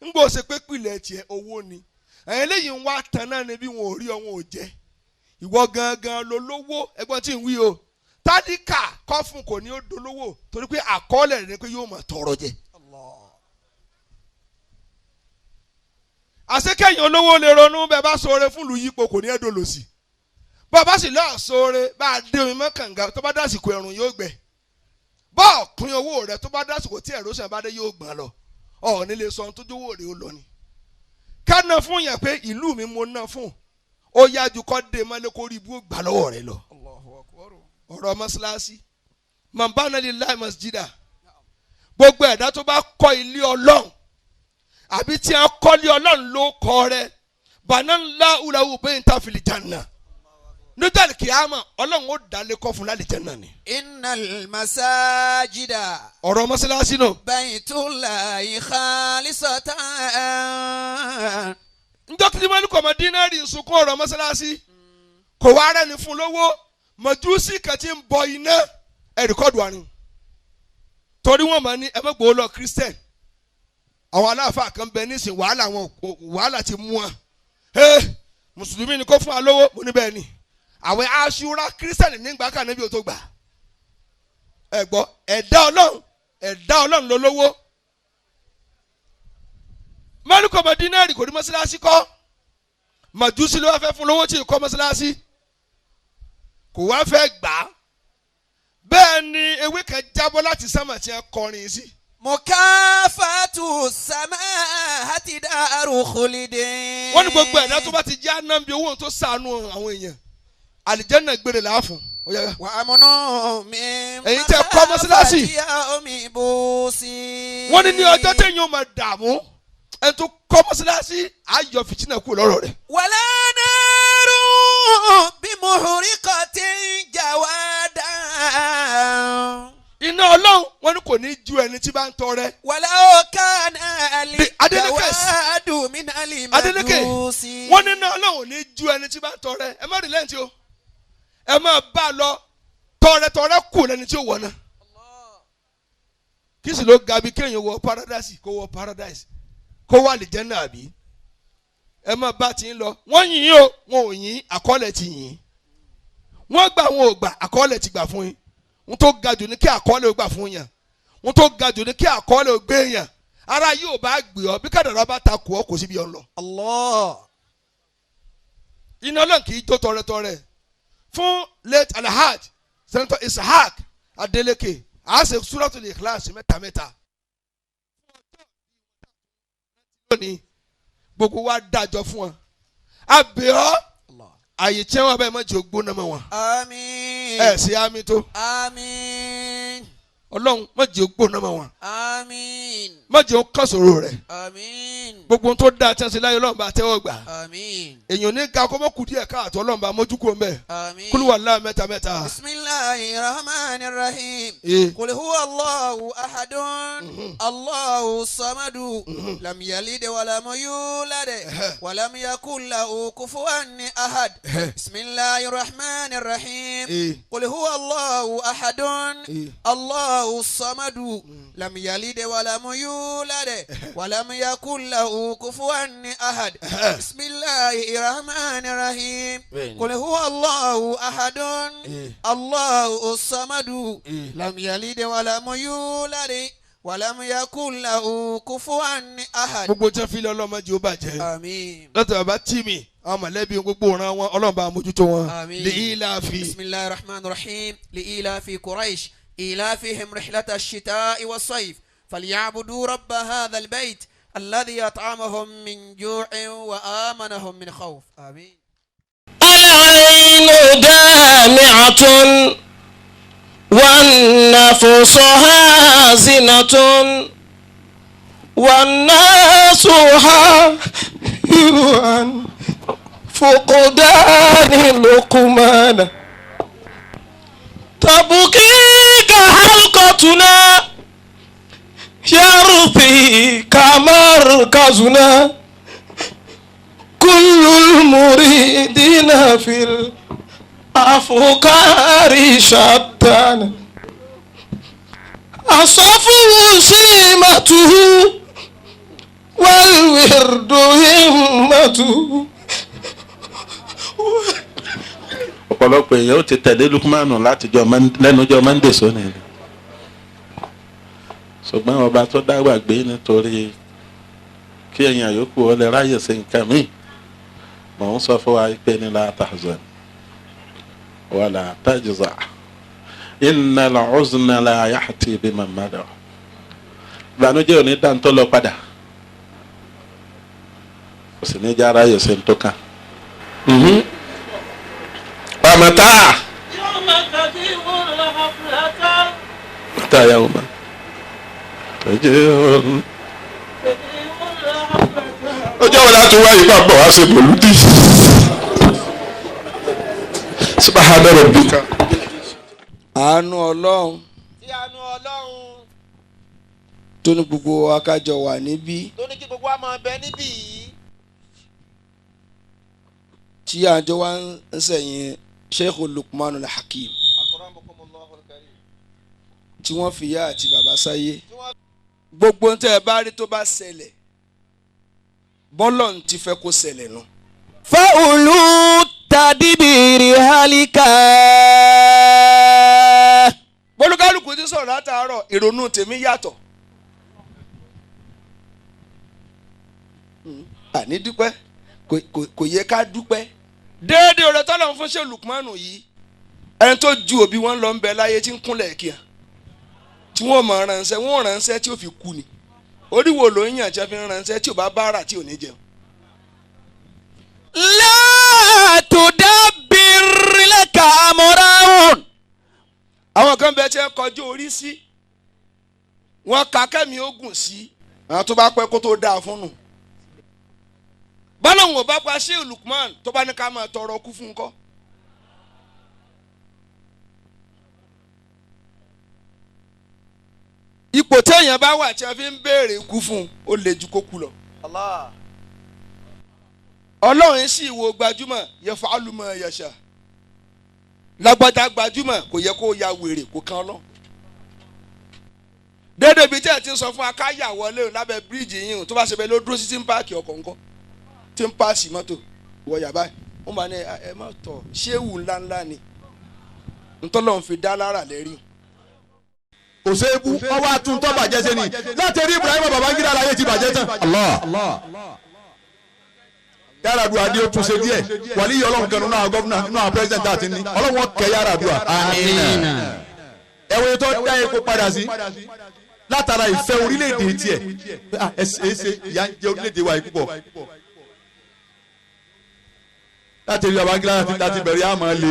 Speaker 1: ń gbọ́ ṣe pé pìlẹ̀ tiẹ̀ owó ni ẹ̀yìn lẹ́yìn ń wá tán náà níbi wọn ò rí ọ̀hún ò jẹ́ ìwọ gangan ló lówó ẹgbọ́n tí ń wí o tádìkà kọ́ fún kò ní ó dolówó torí pé àkọọ́lẹ̀ rẹ̀ ni pé yóò máa tọrọ jẹ. àṣekẹ́yìn olówó lè ronú bẹ́ẹ̀ bá sọ̀rọ̀ fún ìlú yípo kò ní ẹ́ dolo sí bọ́ọ̀bá sì lọ́ọ̀ sóore bá a dé omi mọ́kànga tó bá dásìkò ẹ̀rùn yóò gbẹ bọ́ọ̀ pín owó rẹ̀ tó bá dásìkò tí ẹ̀rọ sàn bá dé yóò gbọ́n lọ ọ̀ nílé sọ ohun tó jówó rẹ̀ ó lọ ni. ká ná fún yàn pé ìlú mi mo ná fún ó yájú kọ́ dé mọ́lẹ́ kó rí ibú gbà lọ́wọ́ rẹ̀ lọ. ọ̀rọ̀ mọ́ṣáláṣí mambana lillahi masjida gbogbo ẹ̀dá tó bá kọ́ ilé ọlọ́run àbí tí a kọ́ ilé ọlọ́run ló kọ́ rẹ̀ banallahu lahu baytan fil janna nítorí kìámà ọlọ́run ó dalẹ̀ kọ́ fún lálẹ́ jẹ́nà ni.
Speaker 10: innal masajida.
Speaker 1: ọ̀rọ̀ mọ́sálásí náà.
Speaker 10: baytullahi khalisatan.
Speaker 1: njọ́ kìí mọ́ ní kọ̀mọ́ dínárì sunkún ọ̀rọ̀ mọ́sálásí kò wá rẹ́ni fún lówó mọ̀júsí kan ti ń bọ iná ẹ̀ríkọ́dù àárín torí wọ́n mọ̀ ní ẹ̀mẹ́gbòó lọ kírísítẹ̀n àwọn aláàfáà kan bẹ nísìn wàhálà ti mú wọn mùsùlùmí ni kò fún wa lówó mo ní bẹ́ẹ̀ ni àwọn aṣura kírísítẹ̀nì nígbà kan níbi òtó gbà ẹ gbọ́ ẹ̀dá ọlọ́run ló lówó mẹ́ríkò mọ̀dínárì kò ní mọ́sálásí kọ́ màjúsí ló wá fẹ́ fún lówó tí ì kọ́ mọ́sálásí kò wá fẹ́ gbà á bẹ́ẹ̀ ni ewé kan jábọ́ láti sámà tí wọ́n kọrin sí.
Speaker 10: mukafatu samahati daru khulidin.
Speaker 1: wọ́n ní gbogbo ẹ̀dá tó bá ti jẹ́ anábì owó tó sànú àwọn èèyàn àlìjẹ́nà gbére là á fún.
Speaker 10: wà á múnú mi.
Speaker 1: ẹ̀yin tẹ́ kọ́ mọ́sálásí. wọ́n ní ọjọ́ tẹ̀yìn ó máa dààmú ẹni tó kọ́ mọ́sálásí ayọ̀ fìtínà kú lọ́rọ̀ rẹ̀.
Speaker 10: wàlá náírù bí muhriqatin jawada.
Speaker 1: iná ọlọ́run wọn ní kò ní ju ẹni tí bá ń tọrẹ.
Speaker 10: wàlá kana alijawadu minali majusi.
Speaker 1: wọ́n ní iná ọlọ́run ò ní ju ẹni tí bá ń tọrẹ ẹ má rí lẹ́ǹtì o ẹ má bá a lọ tọrẹ kù lẹni tí ó wọ̀ náà. kí sì ló ga bí kéèyàn wọ paradise kó wọ paradise kó wà lè jẹ́ náà bí ẹ má bá ti ń lọ wọ́n yìn o wọn ò yìn àkọọ́lẹ̀ ti yìn wọ́n gbà wọn ò gbà àkọọ́lẹ̀ ti gbà fún yín wọ́n tó ga jù ní kí àkọọ́lẹ̀ ó gbà fún yàn wọ́n tó ga jù ní kí àkọọ́lẹ̀ ó gbé yàn ara yóò bá gbé ọ bí kàdàrà bá ta kù ọ kò síbi ọ lọ.
Speaker 10: Allah.
Speaker 1: iná ọlọ́run kì í jó tọrẹtọrẹ fún late alhaj senator Ishaq Adeleke a ṣe Suratul Ikhlas mẹ́ta. lónìí gbogbo wa dájọ́ fún wọn abẹ́ọ́ àyè tí wọn bẹ́ẹ̀ má jẹ́ ògbóná mọ́ wọn.
Speaker 10: àmín.
Speaker 1: ẹ ṣe àmín tó.
Speaker 10: àmín.
Speaker 1: ọlọ́run má jẹ́ ògbóná mọ́ wọn.
Speaker 10: àmín.
Speaker 1: má jẹ́ òkàsòrò rẹ̀.
Speaker 10: àmín.
Speaker 1: gbogbo ohun tó dáa tí wọ́n ṣe láyé ọlọ́run bá tẹ́wọ́ gbà.
Speaker 10: àmín.
Speaker 1: èèyàn ní ga kọ́mọ́ kù díẹ̀ káàtó ọlọ́run bá mójú kúrò mbẹ́.
Speaker 10: àmín.
Speaker 1: kúlù wàllá mẹ́ta.
Speaker 10: bisimilahi rahman rahim.
Speaker 1: Eh.
Speaker 10: kul huwa allahu ahadun. allahu samadu. lam yalid walam yulad. walam yakun lahu kufuwan ahad. bisimilahi rahman rahim. kul huwa allahu ahadun. allahu samadu. lam yalid walam yulad. walam yakun lahu له كفوا أحد بسم الله الرحمن الرحيم قل هو الله أحد الله الصمد لم يلد ولم يولد ولم يكن له كفوا أحد.
Speaker 1: gbogbo tí wọ́n fi lé ọlọ́mọdé ó bàjẹ́.
Speaker 10: àmín.
Speaker 1: lọ́tọ̀ bàbá tì mí àwọn mọ̀lẹ́bí gbogbo ọ̀ràn wọn ọlọ́run bá mójútó wọn.
Speaker 10: àmín.
Speaker 1: لإيلاف.
Speaker 10: بسم الله الرحمن الرحيم لإيلاف قريش إيلافهم رحلة الشتاء والصيف فليعبدوا رب هذا البيت الذي أطعمهم من جوع وآمنهم من خوف. آمين.
Speaker 11: العين دامعة والنفس حازنة والناس حائر عن فقدان لقمان تبكيك حلقتنا يرثيك مركزنا كل المريدين في الأفكار شتان الصفو سمته والورد همته.
Speaker 12: ọ̀pọ̀lọpọ̀ èèyàn ó ti tẹ̀lé Lukmanu lẹ́nujọ́ Monday sóni ni ṣùgbọ́n ọba tó dágbà gbé nítorí kí èèyàn yòókù ó lè ráyè sí nǹkan míì mò ń sọ fún wa pé ní la tahzan wala tajza innal huzna la ya'ti biman mada ìbànújẹ́ ò ní dáńtọ́ lọ padà kò sì ní já ráyè sí tó kàn. ومتى متى يوم تجيء ọjọ́ wo láti wáyé bá bọ̀ wá sí mòlúdì subahana rabbika.
Speaker 1: àánú ọlọ́run
Speaker 10: tí àánú ọlọ́run
Speaker 1: tó ní gbogbo akájọ wà níbí
Speaker 10: tó ní kí gbogbo wa máa bẹ níbí yìí.
Speaker 1: tí àjọ wa ń sẹ̀yìn Sheikh Lukman al-Hakim tí wọ́n fi yá àti bàbá sáyé gbogbo ń tẹ́ ẹ bá rí tó bá ṣẹlẹ̀ bọ́lọ̀ ń ti fẹ́ kó ṣẹlẹ̀ nù.
Speaker 2: fáwọlù tàdíbìrì hálíkà.
Speaker 1: bólúkálùkù ti sọ̀rọ̀ látàárọ̀ ìrònú tèmi yàtọ̀. àní dúpẹ́ kò yẹ ká dúpẹ́. déédéé ọ̀rẹ́ tọ́lọ̀ ń fún ṣe Lukmanu yìí ẹni tó ju òbí wọn lọ ń bẹ láyé tí ń kúnlẹ̀ kíá tí wọ́n mọ̀ ránṣẹ́ wọ́n ránṣẹ́ tí ó fi kú ni oríwo ló ń yàn tí wọ́n fi ránṣẹ́ tí ò bá bára tí ò ní jẹun.
Speaker 2: látòdábìrì lẹ́ka amọ̀ráhùn.
Speaker 1: àwọn kan bẹ tí ẹ kọjú orí sí wọn ka kẹ́mi ogun sí àwọn tó bá pẹ́ kó tó dáa fún nù. bọ́lọ̀hún ò bá pa ṣé Lukman tó bá ní ká máa tọrọ kú fún un kọ́. ipò téèyàn bá wà tí a fi ń béèrè kú fún un ó lè ju kó kú lọ. ọlọ́run sì wo gbajúmọ̀ yaf'alu ma yasha lágbájá gbajúmọ̀ kò yẹ kó ya wèrè kó kan lọ. déédéé bíi tí ẹ ti ń sọ fún akáyà wọlé lábẹ́ bíríìjì yìí tó bá ṣe bẹ́ẹ̀ ló dúró sí tí ń páàkì ọkọ̀ ńkọ́ tí ń páàsì mọ́tò wọ yàrá wọ́n máa ní ẹ má tọ̀ ṣéwù ńláńlá ni ntọ́lọ́run fi dá lára lẹ́rìí.
Speaker 13: òṣèbù ọwọ́ àtúntọ́ bàjẹ́ sẹ́ni láti rí Ibrahim Babangida láyé ti bàjẹ́ tán. Yar'Adua adé ó tún ṣe díẹ̀ wàlí yìí ọlọ́run kan nínú àwọn gọ́fúnà nínú àwọn pírẹ́sidẹ̀ntì àti ní ọlọ́run kẹ́ Yar'Adua. ẹ̀wọ̀n tó dá epo padà sí látara ìfẹ́ orílẹ̀-èdè tiẹ̀ ẹ ṣe ìyá ń jẹ orílẹ̀-èdè wa yìí púpọ̀. láti rí Babangida láti bẹ̀rẹ̀ àmọ́ lé.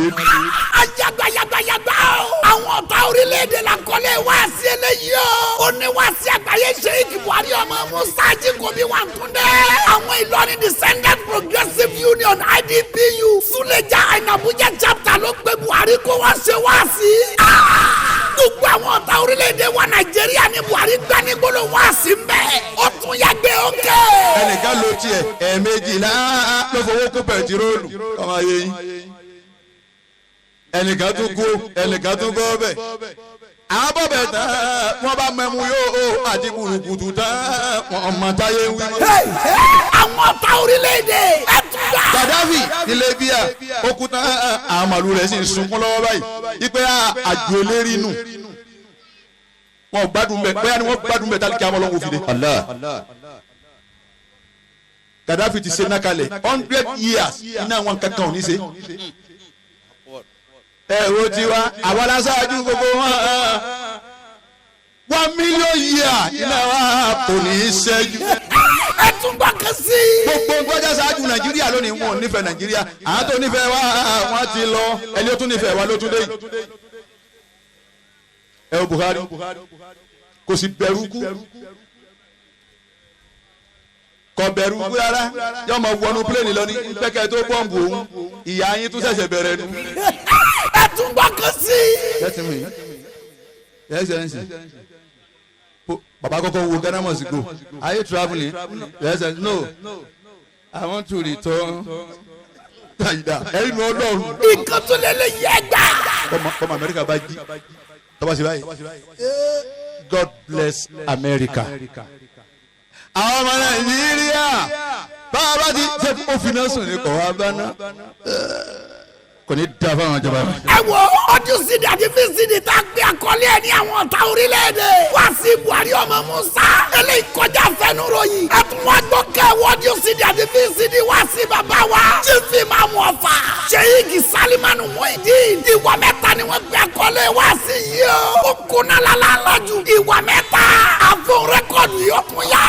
Speaker 14: Ayagbayagbayagba o. Àwọn ọ̀tá orílẹ̀-èdè la kọ́lé wá sí eléyìí o. Ó ní wá sí àgbáyé Sheikh Buhari ọmọ Musa Ajikobi wà Túndé. Àwọn Ìlọrin Descendant Progressive Union IDPU Suleja and Abuja chapter ló gbé Buhari kó wá ṣe wá sí. Gbogbo àwọn ọ̀tá orílẹ̀-èdè wa Nàìjíríà ni Buhari gbá ní gbóló wá sí mbẹ́. Ó tún yàgbé òkè.
Speaker 13: ẹnìkan ló tiẹ̀ ẹ̀ẹ̀mejìlá ló fowó kó pẹ̀tiróòlù kọ́mọ ayé yín. ẹnìkan tún kú ẹnìkan tún bọ́ bẹ́ẹ̀ àwọn bọ̀bẹ̀ tán wọ́n bá mẹ́mu yóò àti burúkutu tán wọ́n mọ̀ táyé wí.
Speaker 14: àwọn ọ̀tá orílẹ̀-èdè ẹ tún gbà.
Speaker 13: Gaddafi ní Libya ó kú tán àwọn màlúù rẹ̀ sì ń sunkún lọ́wọ́ báyìí ipe àjò eléri nù wọn gbádùn bẹ bóyá ni wọn gbádùn bẹ tálí kí a mọ̀ lọ́wọ́ fi dé. Gaddafi ti ṣe náà kalẹ̀ 100 years iná wọn kankan ò ní ṣe. ẹ wo tiwa àwọn aláṣáájú gbogbo wọn 1 million years iná wa kò ní í ṣẹ́jú.
Speaker 14: ẹ tún gbà kan sí.
Speaker 13: gbogbo gbọ́jà ṣáájú Nàìjíríà lónìí wọn ò nífẹ̀ẹ́ Nàìjíríà àwọn tó nífẹ̀ẹ́ wa wọn ti lọ ẹni ó tún nífẹ̀ẹ́ wa ló tún dé yìí. ẹ wo Buhari kò sì bẹ̀rù kú kò bẹ̀rù kú rárá yóò máa wọnú pílẹ̀nì lọ ní pẹ́kẹ́ tó bọ́ǹbù òun ìyá yín tún ṣẹ̀ṣẹ̀ bẹ̀rẹ̀ nu.
Speaker 14: ẹ tún gbà kan sí.
Speaker 13: bàbá kọ́kọ́ wo Ghana must go are you travelling? Yes, no I want to return. ẹ̀yin ní ọlọ́run.
Speaker 14: nǹkan tó lè lè yẹ gbà.
Speaker 13: ọmọ Amẹ́ríkà bá jí tọ́ba sí báyìí God bless America. àwọn ọmọ Nàìjíríà báwa bá ti ṣe òfin náà sùn ní kò wá bá ná kò ní da fáwọn ìjọba.
Speaker 14: ẹ wo ọdún sídi àti fíìsìdì tá a gbé àkọlé ẹ ní àwọn ọ̀tá orílẹ̀-èdè wá sí Buhari ọmọ Musa eléyìí kọjá fẹnuròyìn ẹ tún wá gbọ́ kẹ́ ọdún sídi àti fíìsìdì wá sí bàbá wa Chief Imam Ọ̀fà Sheikh Salimanu Muideen ìwà mẹ́ta ni wọ́n gbé àkọlé wá sí yìí o ó kóná lálálàjù ìwà mẹ́ta àfọ̀n rẹ́kọ̀dù yóò tún yá.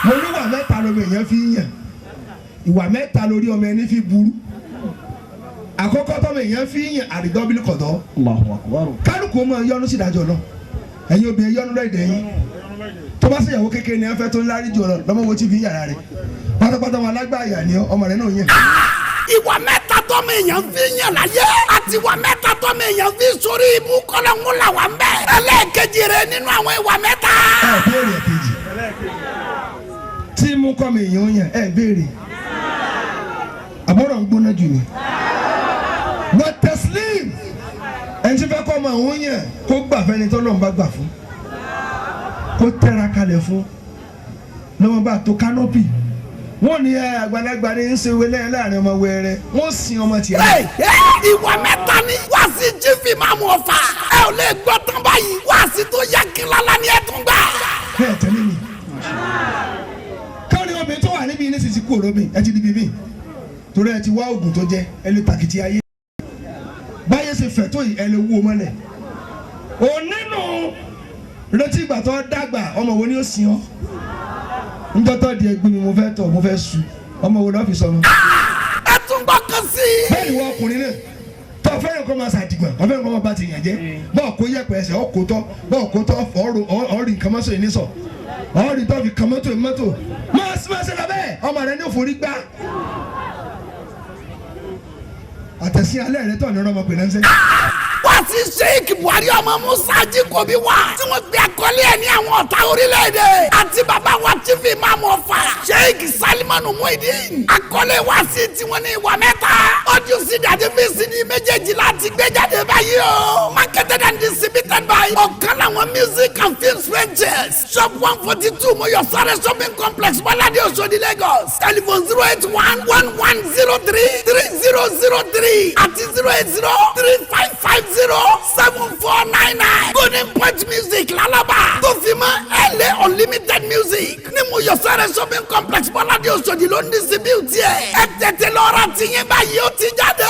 Speaker 1: mo ní ìwà mẹ́ta lórí èèyàn fi yàn ìwà mẹ́ta lórí ọmọ ẹni fi burú àkọ́kọ́ tọ́mọ èèyàn fi yàn àrídọ́bìlì kọ̀dọ́ kálukú ọmọ yọnu sí ìdájọ́ náà ẹ̀yin obìnrin yọnu lọ́ọ̀dẹ̀ yín tó bá ṣèyàwó kékeré ni ẹ fẹ́ tó ń lárí jù ọ lọ́mọ wo ti fi yàrá rẹ̀ pátápátá wọn alágbáyà ni ọmọ rẹ̀ náà yàn.
Speaker 14: ìwà mẹ́ta tọ́mọ èèyàn fi yàn láyé àti ìwà mẹ́ta tọ́mọ èèyàn fi sórí ibú kọ́lọ́ńgó làwọn bẹ́ẹ̀ ẹlẹ́ẹ̀kejì rẹ̀ nínú àwọn ìwà mẹ́ta.
Speaker 1: ẹ béèrè kejì tí mú kọ́mọ èèyàn yàn ẹ béèrè àbọ̀rọ̀ ń gbóná jù ni wọ́n tẹ̀sílìm ẹni tí fẹ́ kọ́ ọmọ òun yẹn kó gbà fẹ́ni tó lọ́n bá gbà fún kó tẹ́ra kalẹ̀ fún lọ́wọ́ bá tó kánópì wọ́n ní àgbàlagbà ní ń ṣe wẹlẹ́ láàrin ọmọ wẹrẹ wọ́n sin ọmọ tiẹ̀.
Speaker 14: ìwà mẹ́ta ni wá sí Chief Imam Ọ̀fà ẹ ò lè gbọ́ tán báyìí wá sí tó yá kí lálá ni ẹ tún gbà.
Speaker 1: bẹ́ẹ̀ tẹ́lẹ̀ mi káwọn obìnrin tó wà níbi ní sisi kú òróbìn ẹ ti di bíbí torí ẹ ti wá oògùn tó jẹ ẹ lè tàkìtì ayé báyé ṣe fẹ̀ tó yìí ẹ lè wú o mọ́lẹ̀ o nínú retí ìgbà tó dàgbà ọmọ wo ni ó sìn ọ́ njọ́tọ̀ di ẹgbẹ́ mi mo fẹ́ tọ̀ mo fẹ́ su ọmọ wo lọ́ọ́ fi sọnù.
Speaker 14: ẹ tún gbọ́ kan sí i.
Speaker 1: bẹ́ẹ̀ ni wọ́n ọkùnrin náà tó fẹ́ràn kó máa ṣàdìgbọ̀n wọ́n fẹ́ràn kó máa bá ti yàn jẹ́ bọ́ọ̀ kó yẹpẹ̀ ẹsẹ̀ bọ́ọ̀ kó tọ́ ọ̀rì nǹkan mọ́tò yìí ní sọ ọ̀rì tó fi kàn mọ́tò máa ṣe lọ bẹ́ẹ̀ ọmọ rẹ ní òfòrí gbá àtẹ̀sí alẹ́ rẹ tọ̀ ní ọmọ pè náà ń sẹ́.
Speaker 14: wá sí Sheikh Buhari ọmọ Musa Ajíkòbí wa tí wọ́n gbé àkọlé ẹ̀ ní àwọn ọ̀tá orílẹ̀-èdè àti bàbá wa Chief Imam Ọ̀fà Sheikh Salimanu Muideen àkọlé wá sí tiwọn ní ìwà mẹ́ta ọdún sídìí àti fíìsìdì méjèèjì láti gbé jáde báyìí o marketed and distributed by ọ̀kan làwọn music and films ventures shop 142 Mọ́yọ̀sáré shopping complex Bọ́ládé Òṣòdì Lagos telephone 081-1103-3003 àti 080-3550-7499 golden point music lalaba tó fi mọ́ LA unlimited music ní Mọ́yọ̀sáré shopping complex Bọ́ládé Òṣòdì ló ń distribute ẹ̀ ẹ tètè lọ ra tiyín báyìí ó ti jáde.